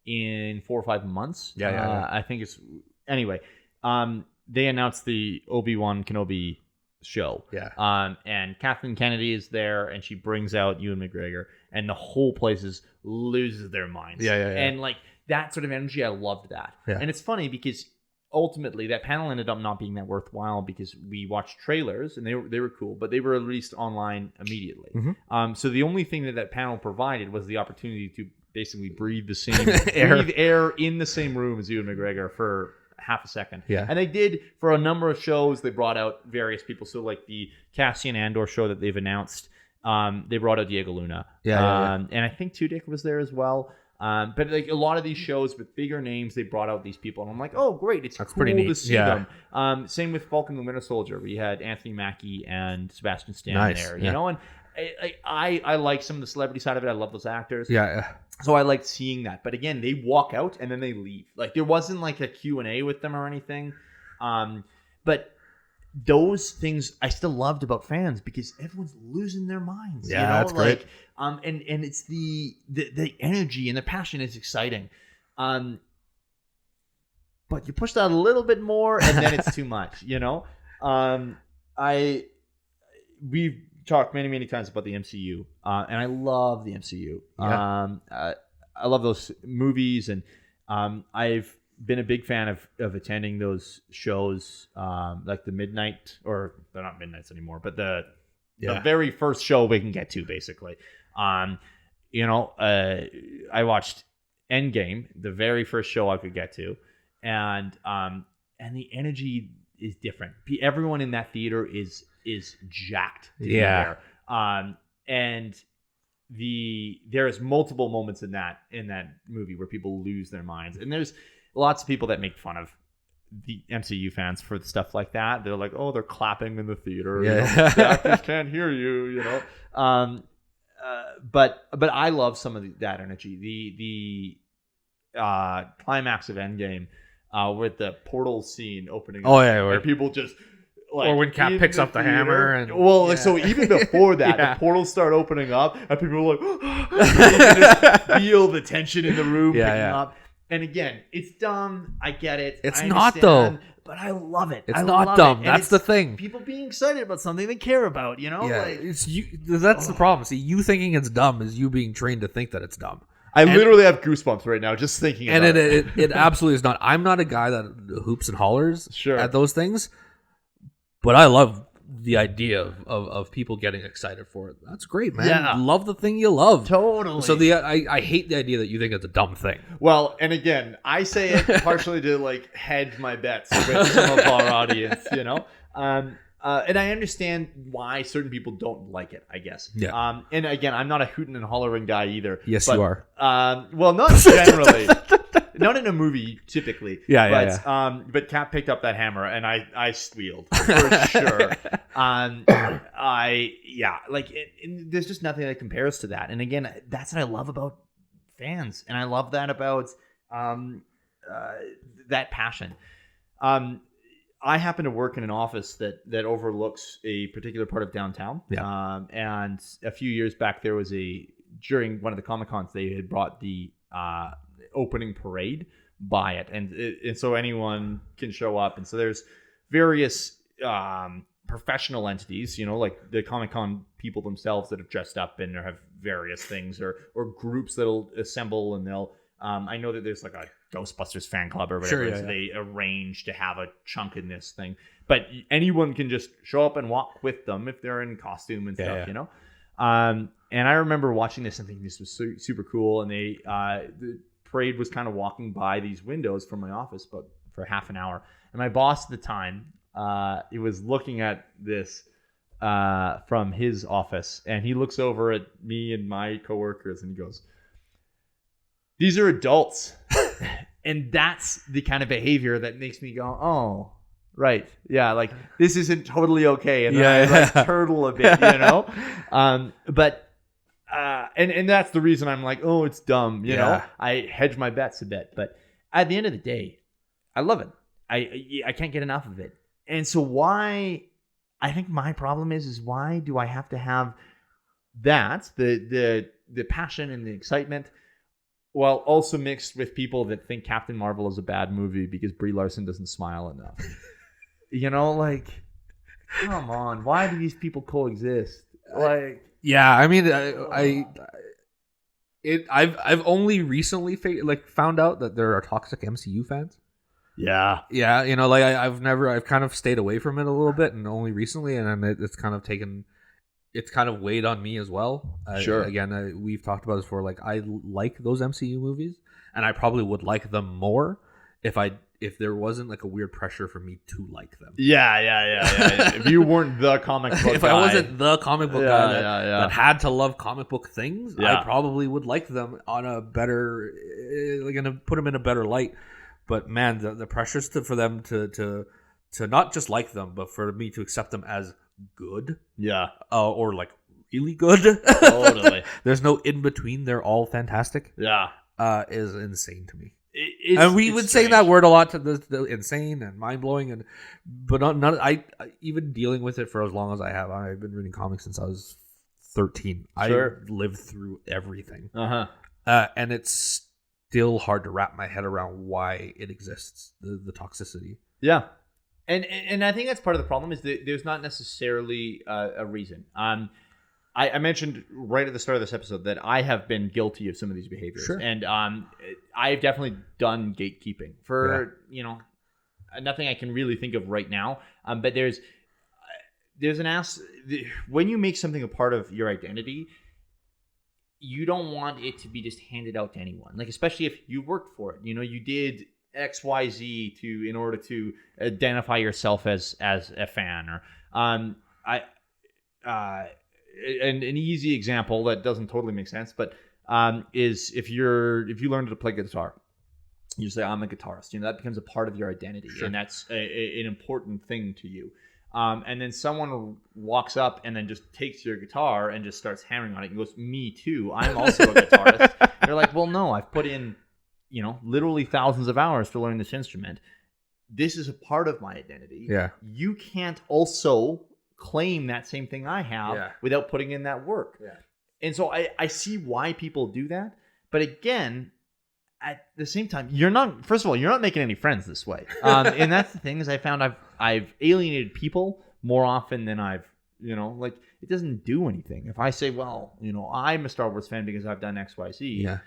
in 4 or 5 months. I think it's anyway. They announced the Obi-Wan Kenobi show. Yeah. And Kathleen Kennedy is there, and she brings out Ewan McGregor, and the whole place loses their minds. Yeah. And like that sort of energy, I loved that. Yeah. And it's funny because ultimately that panel ended up not being that worthwhile because we watched trailers and they were cool, but they were released online immediately. Mm-hmm. So the only thing that panel provided was the opportunity to basically breathe the same breathe air in the same room as Ewan McGregor for half a second. Yeah. And they did for a number of shows. They brought out various people. So like the Cassian Andor show that they've announced, they brought out Diego Luna. And I think Tudyk was there as well. But like a lot of these shows with bigger names, they brought out these people, and I'm like, oh great, That's cool to see them. Same with Falcon and the Winter Soldier. We had Anthony Mackie and Sebastian Stan there, you know, and I like some of the celebrity side of it. I love those actors. So I liked seeing that. But again, they walk out and then they leave. Like there wasn't like a Q&A with them or anything. But those things I still loved about fans because everyone's losing their minds. Yeah, you know? That's great. And it's the energy and the passion is exciting. But you push that a little bit more and then it's too much, you know? We've talked many, many times about the MCU, and I love the MCU. Yeah. I love those movies, and I've been a big fan of attending those shows, like the midnight, or they're not midnights anymore, but the very first show we can get to, basically. You know, I watched Endgame, the very first show I could get to, and the energy is different. Everyone in that theater is jacked to be there. And there's multiple moments in that movie where people lose their minds, and there's lots of people that make fun of the MCU fans for stuff like that. They're like, oh, they're clapping in the theater. Yeah. You know, the actors can't hear you, you know. but I love some of that energy. The climax of Endgame with the portal scene opening. Oh up, yeah, where people just. Like, or when Cap picks up the hammer and so even before that, the portals start opening up and people are like, you can just feel the tension in the room picking up. And again, it's dumb. I get it. It's not though. But I love it. It's not dumb. That's the thing. People being excited about something they care about, you know? Yeah, like, it's you. That's the problem. See, you thinking it's dumb is you being trained to think that it's dumb. I literally have goosebumps right now just thinking about it. And it absolutely is not. I'm not a guy that hoops and hollers at those things. But I love the idea of people getting excited for it. That's great, man. Yeah. Love the thing you love. Totally. So I hate the idea that you think it's a dumb thing. Well, and again, I say it partially to like hedge my bets with some of our audience, you know? And I understand why certain people don't like it, I guess. Yeah. And again, I'm not a hooting and hollering guy either. Yes, you are. Well, not generally. Not in a movie, typically. But Cap picked up that hammer, and I squealed for sure. There's just nothing that compares to that. And again, that's what I love about fans, and I love that about that passion. I happen to work in an office that overlooks a particular part of downtown. Yeah. And a few years back, there was during one of the Comic-Cons, they had brought the opening parade by it, and so anyone can show up, and so there's various professional entities, you know, like the Comic-Con people themselves that have dressed up and have various things, or groups that'll assemble, and they'll I know that there's like a Ghostbusters fan club or whatever, so they arrange to have a chunk in this thing, but anyone can just show up and walk with them if they're in costume and stuff, you know. And I remember watching this and thinking this was super cool, and the parade was kind of walking by these windows from my office, but for half an hour. And my boss at the time, he was looking at this from his office, and he looks over at me and my coworkers, and he goes, "These are adults," and that's the kind of behavior that makes me go, "Oh, right, yeah, like this isn't totally okay," and then I like turtle a bit, you know, but. And that's the reason I'm like, oh, it's dumb, you know. I hedge my bets a bit, but at the end of the day, I love it. I can't get enough of it. And so why? I think my problem is why do I have to have that the passion and the excitement, while also mixed with people that think Captain Marvel is a bad movie because Brie Larson doesn't smile enough? You know, like, come on, why do these people coexist? Like. Yeah, I mean, I've only recently found out that there are toxic MCU fans. Yeah, you know, like I've kind of stayed away from it a little bit, and only recently, and it's kind of weighed on me as well. Sure. Again, we've talked about this before. Like, I like those MCU movies, and I probably would like them more if there wasn't like a weird pressure for me to like them. Yeah. If you weren't the comic book if guy. I wasn't the comic book guy that had to love comic book things, I probably would like them on a better, put them in a better light. But man, the pressures for them to not just like them, but for me to accept them as good. Yeah. Or like really good. Totally. There's no in between. They're all fantastic. Yeah. Is insane to me. And we would say that word a lot to the insane and mind blowing, but I even dealing with it for as long as I have. I've been reading comics since I was 13. Sure. I lived through everything, and it's still hard to wrap my head around why it exists. The toxicity. Yeah, and I think that's part of the problem is that there's not necessarily a reason. I mentioned right at the start of this episode that I have been guilty of some of these behaviors. Sure. And I've definitely done gatekeeping for, nothing I can really think of right now. But there's when you make something a part of your identity, you don't want it to be just handed out to anyone. Like, especially if you worked for it, you did XYZ in order to identify yourself as a fan, or an easy example that doesn't totally make sense, but is if you learn to play guitar, you say, I'm a guitarist. That becomes a part of your identity, and that's an important thing to you. And then someone walks up and then just takes your guitar and just starts hammering on it and goes, "Me too. I'm also a guitarist." You're like, "Well, no, I've put in, literally thousands of hours to learn this instrument. This is a part of my identity. Yeah. You can't also claim that same thing I have without putting in that work." Yeah. And so I see why people do that. But again, at the same time, you're not making any friends this way. And that's the thing is I found I've alienated people more often than I've, it doesn't do anything. If I say, well, I'm a Star Wars fan because I've done X, Y, Z. Yeah.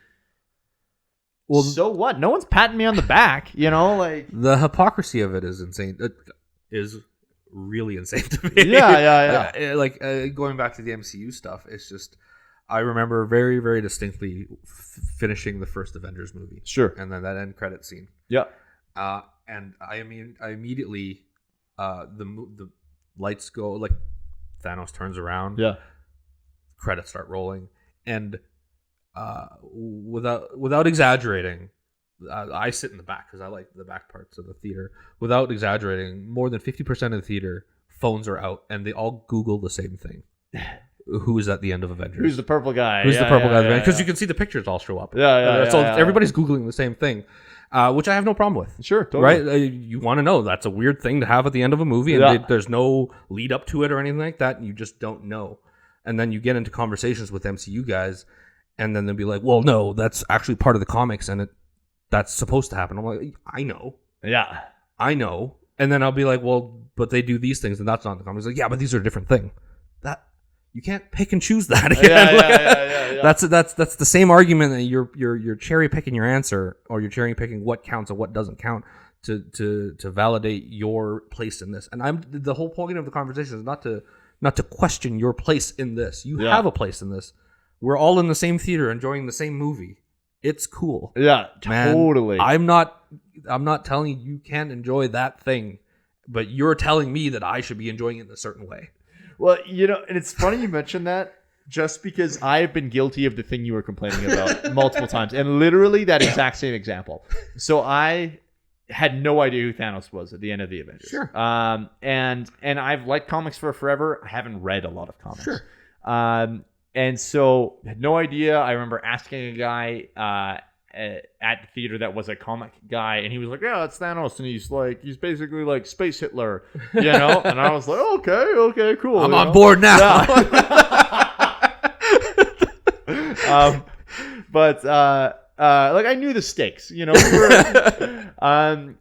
Well, so what? No one's patting me on the back, like the hypocrisy of it is insane. It is really insane to me. Yeah. Like going back to the MCU stuff, it's just I remember very, very distinctly finishing the first Avengers movie. Sure. And then that end credit scene. Yeah. And I immediately the lights go, like Thanos turns around. Yeah. Credits start rolling, and without exaggerating, I sit in the back because I like the back parts of the theater. Without exaggerating, more than 50% of the theater phones are out, and they all Google the same thing. Who is at the end of Avengers? Who's the purple guy? Who's the purple guy? Because you can see the pictures all show up. So everybody's Googling the same thing, which I have no problem with. Sure, totally. Right? You want to know. That's a weird thing to have at the end of a movie, and there's no lead up to it or anything like that, and you just don't know. And then you get into conversations with MCU guys, and then they'll be like, well, no, that's actually part of the comics, and that's supposed to happen. I'm like, I know. Yeah. I know. And then I'll be like, well, but they do these things, and that's not in the comics. Like, yeah, but these are a different thing. That you can't pick and choose that. Yeah. That's the same argument that you're cherry picking your answer, or you're cherry picking what counts and what doesn't count to validate your place in this. And the whole point of the conversation is not to question your place in this. You have a place in this. We're all in the same theater enjoying the same movie. It's cool. Yeah, man, totally. I'm not telling you can't enjoy that thing, but you're telling me that I should be enjoying it in a certain way. Well, and it's funny you mentioned that, just because I have been guilty of the thing you were complaining about multiple times, and literally that exact same example. So I had no idea who Thanos was at the end of the Avengers. Sure. And I've liked comics for forever. I haven't read a lot of comics. Sure. And so had no idea. I remember asking a guy at the theater that was a comic guy, and he was like, "Yeah, it's Thanos," and he's basically like Space Hitler, And I was like, "Okay, cool." I'm on board now. Yeah. But I knew the stakes,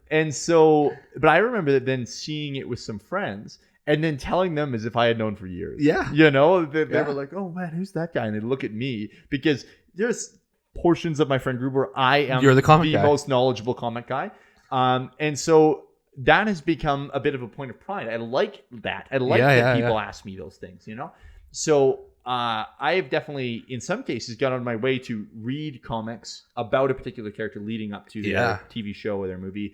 and so, but I remember then seeing it with some friends. And then telling them as if I had known for years. Yeah. They were like, "Oh, man, who's that guy?" And they look at me because there's portions of my friend group where I am You're the comic guy. most knowledgeable comic guy. And so that has become a bit of a point of pride. I like that. I like that people ask me those things, So I have definitely, in some cases, gone out of my way to read comics about a particular character leading up to their TV show or their movie.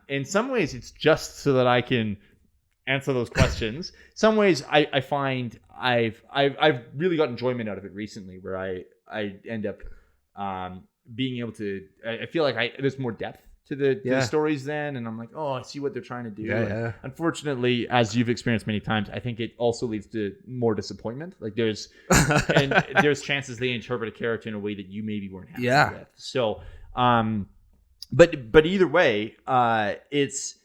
In some ways, it's just so that I can answer those questions. Some ways I find I've really got enjoyment out of it recently, where I end up being able to, I feel like there's more depth to the stories then, and I'm like, oh, I see what they're trying to do. Unfortunately, as you've experienced many times, I think it also leads to more disappointment. Like there's chances they interpret a character in a way that you maybe weren't happy with. So but either way, it's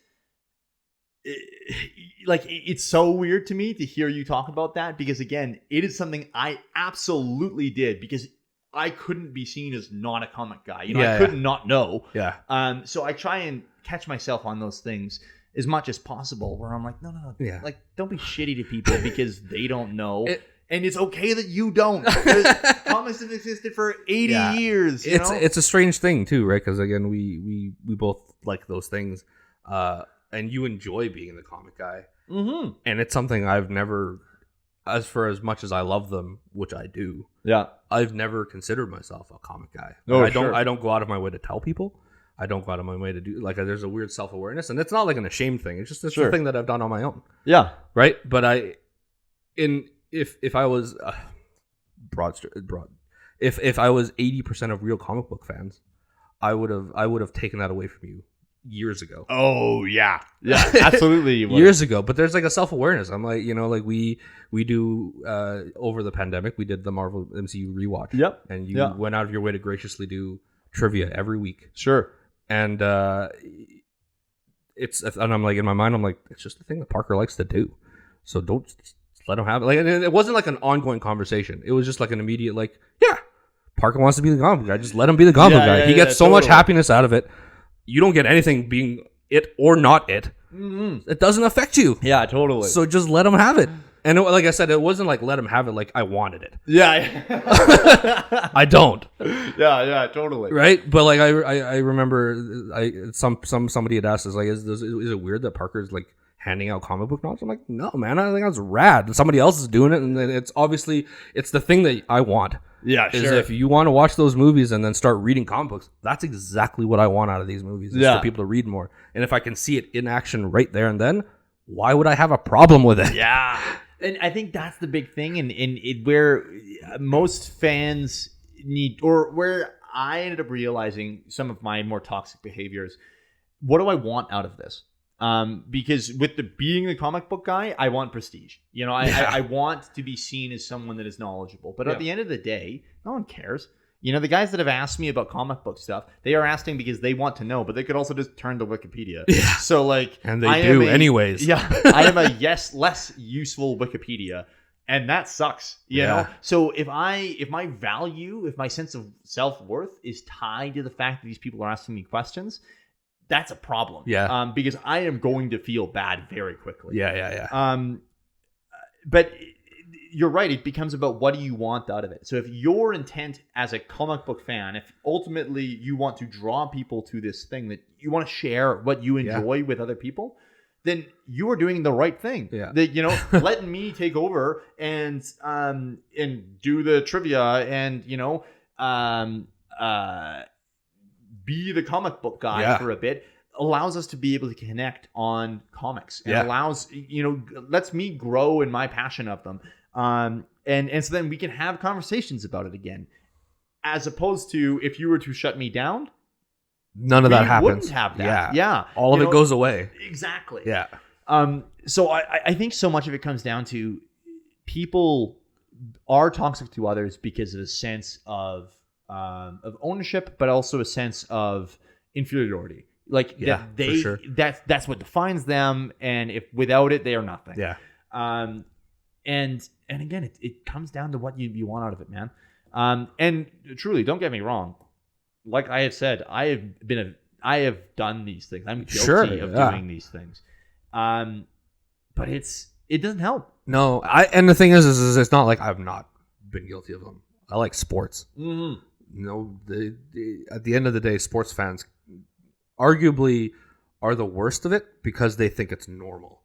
so weird to me to hear you talk about that, because again, it is something I absolutely did because I couldn't be seen as not a comic guy. I couldn't not know. Yeah. So I try and catch myself on those things as much as possible, where I'm like, no. Yeah. Like, don't be shitty to people because they don't know. And it's okay that you don't. Comics have existed for 80 years. It's a strange thing too, right? Because again, we both like those things. And you enjoy being the comic guy. Mm-hmm. And it's something I've never, as much as I love them, which I do, I've never considered myself a comic guy. I don't go out of my way to tell people. I don't go out of my way to do, there's a weird self-awareness, and it's not like an ashamed thing. It's just a thing that I've done on my own. Yeah. Right? But if I was if I was 80% of real comic book fans, I would have taken that away from you years ago. Oh yeah, absolutely. You would. Years ago, but there's like a self-awareness. I'm like, like we do over the pandemic, we did the Marvel MCU rewatch. Yep. And you went out of your way to graciously do trivia every week. Sure. And and I'm like, in my mind, I'm like, it's just the thing that Parker likes to do. So don't let him have it. Like, and it wasn't like an ongoing conversation. It was just like an immediate, like, yeah, Parker wants to be the comic book guy. Just let him be the comic book guy. He gets so much happiness out of it. You don't get anything being it or not it. Mm-hmm. It doesn't affect you. Yeah, totally. So just let him have it. And like I said, it wasn't like let him have it like I wanted it. Yeah. I don't. Yeah, totally. Right? But like I remember somebody had asked us, like, is it weird that Parker's like handing out comic book knowledge? I'm like, no, man, I think that's rad. Somebody else is doing it, and it's obviously it's the thing that I want. Yeah, is sure. If you want to watch those movies and then start reading comic books, that's exactly what I want out of these movies. Is for people to read more. And if I can see it in action right there and then, why would I have a problem with it? Yeah. And I think that's the big thing, and where most fans need, or where I ended up realizing some of my more toxic behaviors. What do I want out of this? Because with being the comic book guy, I want prestige. I want to be seen as someone that is knowledgeable. But at the end of the day, no one cares. The guys that have asked me about comic book stuff, they are asking because they want to know, but they could also just turn to Wikipedia. Yeah. So like, and they do anyways. Yeah, I am a less useful Wikipedia, and that sucks. You know. So if my value, if my sense of self-worth is tied to the fact that these people are asking me questions, that's a problem. Yeah. Because I am going to feel bad very quickly. Yeah. But you're right. It becomes about what do you want out of it. So if your intent as a comic book fan, if ultimately you want to draw people to this thing that you want to share what you enjoy with other people, then you are doing the right thing. Yeah. That, letting me take over and do the trivia and, be the comic book guy for a bit allows us to be able to connect on comics and allows, lets me grow in my passion of them. And so then we can have conversations about it again, as opposed to if you were to shut me down, none of that happens. Wouldn't have that. Yeah. All of it goes away. Exactly. Yeah. So I think so much of it comes down to people are toxic to others because of a sense of ownership, but also a sense of inferiority. Like that they, for sure. That's what defines them. And if without it, they are nothing. Yeah. And again, it comes down to what you want out of it, man. And truly, don't get me wrong. Like I have said, I have done these things. I'm guilty of doing these things. But it doesn't help. No, and the thing is it's not like I've not been guilty of them. I like sports. Mm-hmm. At the end of the day, sports fans arguably are the worst of it because they think it's normal.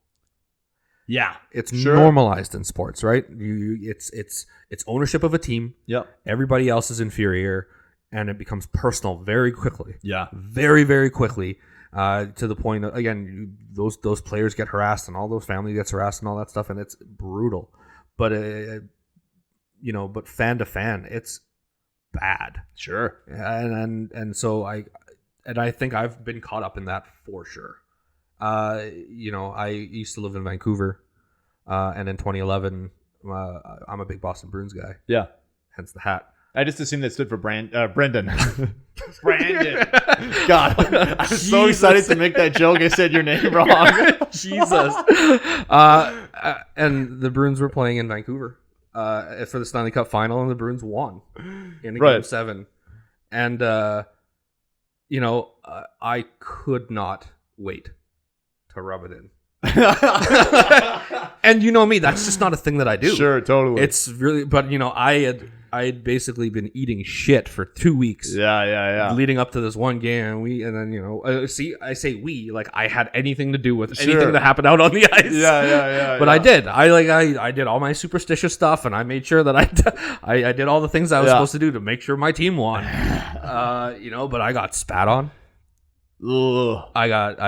Yeah, it's normalized in sports, right? It's ownership of a team. Yep. Everybody else is inferior, and it becomes personal very quickly. Yeah, very, very quickly. To the point of, again, those players get harassed, and all those family gets harassed, and all that stuff, and it's brutal. But but fan to fan, it's bad. Sure. And so I think I've been caught up in that for sure. I used to live in Vancouver, and in 2011, I'm a big Boston Bruins guy. Yeah. Hence the hat. I just assumed that stood for Brendon. Brendon. God, I was so excited to make that joke. I said your name wrong. Jesus. And the Bruins were playing in Vancouver for the Stanley Cup final, and the Bruins won in Game 7. And, I could not wait to rub it in. And you know me, that's just not a thing that I do. Sure, totally. It's really, but I had basically been eating shit for 2 weeks. Yeah. Leading up to this one game, I say we, like I had anything to do with anything that happened out on the ice. Yeah. But I did. I did all my superstitious stuff, and I made sure that I did all the things I was supposed to do to make sure my team won. But I got spat on. Ugh. I got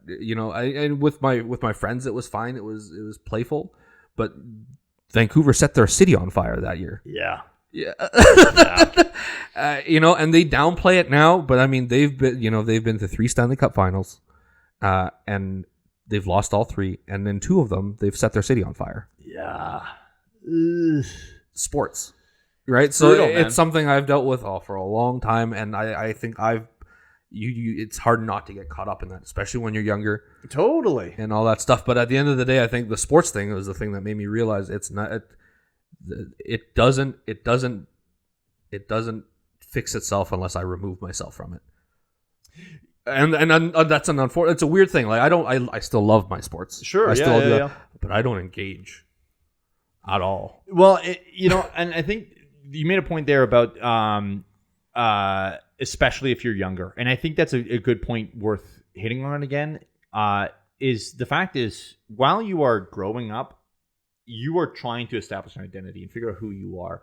and with my friends it was fine. It was playful, but Vancouver set their city on fire that year. Yeah. Yeah. And they downplay it now, but I mean, they've been to 3 Stanley Cup finals, and they've lost all 3, and then 2 of them, they've set their city on fire. Yeah. Sports, right? So Brutal, it's man. something I've dealt with for a long time, and I think it's hard not to get caught up in that, especially when you're younger. Totally. And all that stuff. But at the end of the day, I think the sports thing was the thing that made me realize it's not. It doesn't fix itself unless I remove myself from it. And that's an unfortunate. It's a weird thing. Like I still love my sports. Sure, I still yeah, do yeah. that, but I don't engage at all. Well, and I think you made a point there about especially if you're younger, and I think that's a good point worth hitting on again. Is the fact is, while you are growing up, you are trying to establish an identity and figure out who you are.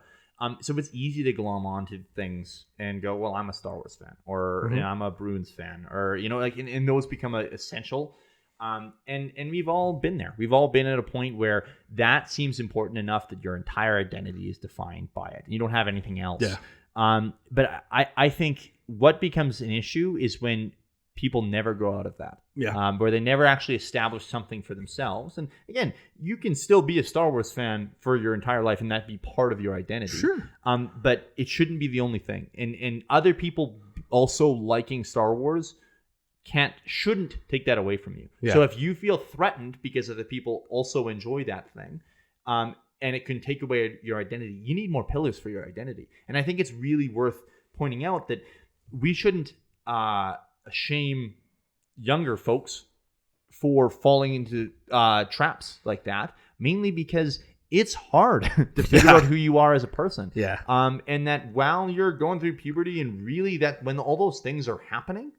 So it's easy to glom onto things and go, well, I'm a Star Wars fan, or I'm a Bruins fan, or and those become essential. And we've all been there. We've all been at a point where that seems important enough that your entire identity is defined by it. You don't have anything else. Yeah. But I think what becomes an issue is when people never grow out of that. Yeah. Where they never actually establish something for themselves. And again, you can still be a Star Wars fan for your entire life and that be part of your identity. Sure. But it shouldn't be the only thing. And other people also liking Star Wars shouldn't take that away from you. Yeah. So if you feel threatened because other people also enjoy that thing, and it can take away your identity, you need more pillars for your identity. And I think it's really worth pointing out that we shouldn't shame younger folks for falling into traps like that, mainly because it's hard to figure out who you are as a person. Yeah. And that while you're going through puberty, and really that when all those things are happening,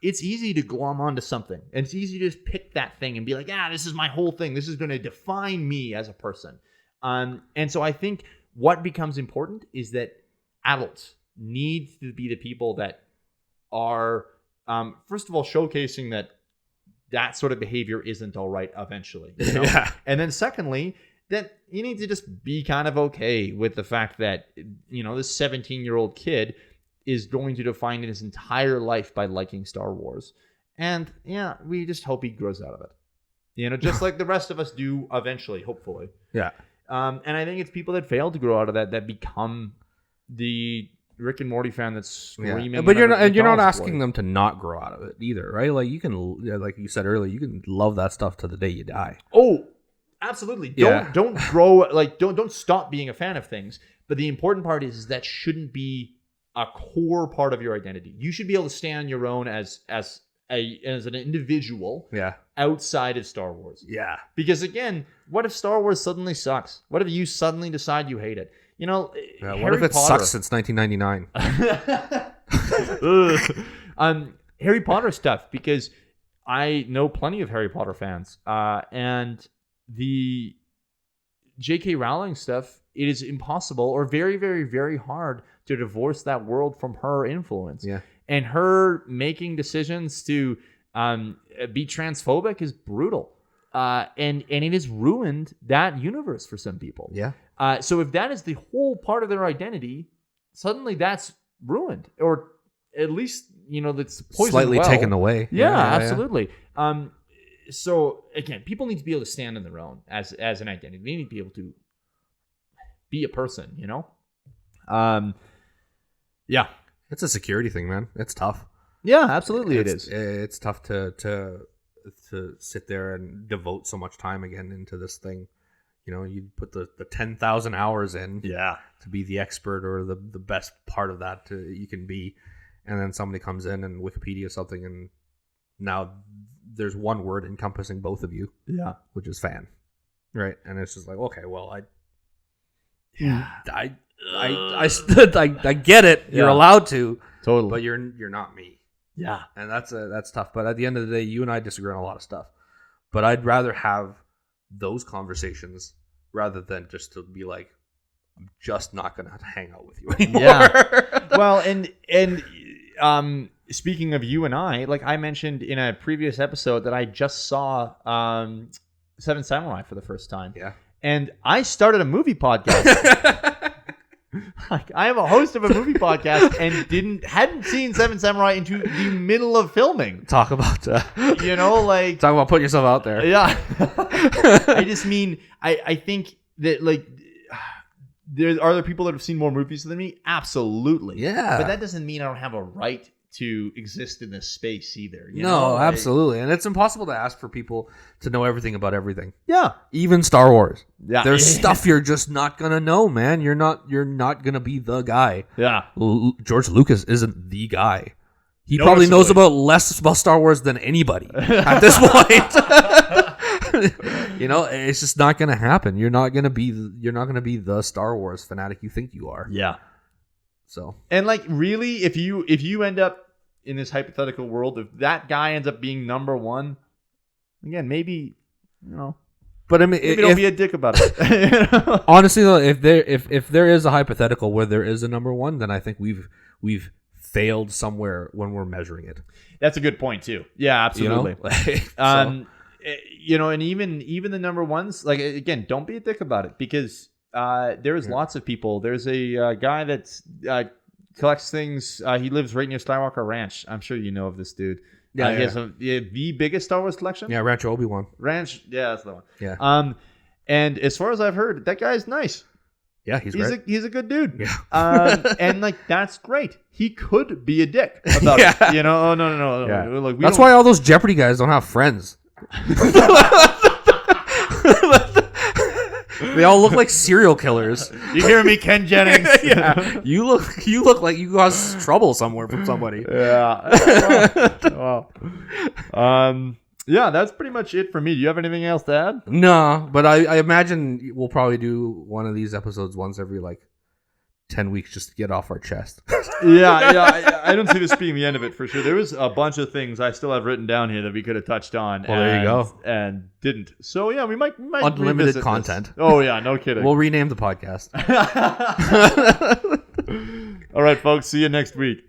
it's easy to glom onto something. And it's easy to just pick that thing and be like, this is my whole thing. This is going to define me as a person. And so I think what becomes important is that adults need to be the people that are, first of all, showcasing that sort of behavior isn't all right eventually. Yeah. And then secondly, that you need to just be kind of okay with the fact that, this 17-year-old kid is going to define his entire life by liking Star Wars. And we just hope he grows out of it. Just like the rest of us do eventually, hopefully. Yeah. And I think it's people that fail to grow out of that become the Rick and Morty fan that's screaming. Yeah. But you're not asking them to not grow out of it either, right? Like you can, like you said earlier, you can love that stuff to the day you die. Oh, absolutely. Don't grow, don't stop being a fan of things. But the important part is that shouldn't be a core part of your identity. You should be able to stand on your own as an individual. Yeah. Outside of Star Wars. Yeah. Because again, what if Star Wars suddenly sucks? What if you suddenly decide you hate it? What if it sucks since 1999? Harry Potter stuff, because I know plenty of Harry Potter fans, and the J.K. Rowling stuff, it is impossible or very, very, very hard to divorce that world from her influence. Yeah. And her making decisions to be transphobic is brutal. And it has ruined that universe for some people. Yeah. So if that is the whole part of their identity, suddenly that's ruined, or at least that's poisoned slightly taken away. Yeah, absolutely. So again, people need to be able to stand on their own as an identity. They need to be able to be a person. Yeah, it's a security thing, man. It's tough. Yeah, absolutely, it is. It's tough to sit there and devote so much time again into this thing. You put the 10,000 hours in to be the expert or the best part of that you can be. And then somebody comes in and Wikipedia something, and now there's one word encompassing both of you. Yeah. Which is fan. Right. And it's just like, okay, well, I get it. You're allowed to. Totally. But you're not me. Yeah. And that's tough. But at the end of the day, you and I disagree on a lot of stuff. But I'd rather have those conversations rather than just to be like, I'm just not going to hang out with you anymore. Yeah. Well, and speaking of you and I, like I mentioned in a previous episode that I just saw Seven Samurai for the first time. Yeah. And I started a movie podcast Like, I am a host of a movie podcast and hadn't seen Seven Samurai into the middle of filming. Talk about Like talk about putting yourself out there. Yeah. I just mean I think that like there are people that have seen more movies than me. Absolutely. Yeah. But that doesn't mean I don't have a right to exist in this space either. No, absolutely. And it's impossible to ask for people to know everything about everything. Yeah. Even Star Wars. Yeah. There's stuff you're just not gonna know, man. You're not gonna be the guy. Yeah. George Lucas isn't the guy. He Noticeably. probably knows less about Star Wars than anybody at this point. It's just not gonna happen. You're not gonna be the Star Wars fanatic you think you are. Yeah. So. And like really, if you end up in this hypothetical world, if that guy ends up being number one, again, maybe But I mean, maybe don't be a dick about it. Honestly, though, if there is a hypothetical where there is a number one, then I think we've failed somewhere when we're measuring it. That's a good point too. Yeah, absolutely. And even the number ones, like again, don't be a dick about it because there's lots of people. There's a guy that's collects things. He lives right near Skywalker Ranch. I'm sure you know of this dude. He has the biggest Star Wars collection. Yeah, Rancho Obi-Wan. Ranch. Yeah, that's the one. Yeah. And as far as I've heard, that guy's nice. Yeah, he's great. He's a good dude. Yeah. And like that's great. He could be a dick about it. Oh no. Yeah. Like, that's why all those Jeopardy guys don't have friends. They all look like serial killers. You hear me, Ken Jennings? Yeah. You look like you caused trouble somewhere from somebody. Yeah. Well. Yeah, that's pretty much it for me. Do you have anything else to add? No, but I imagine we'll probably do one of these episodes once every 10 weeks just to get off our chest. Yeah. I don't see this being the end of it for sure. There was a bunch of things I still have written down here that we could have touched on. Well, there you go. And didn't. So yeah, we might Unlimited content. This. Oh yeah, no kidding. We'll rename the podcast. All right, folks. See you next week.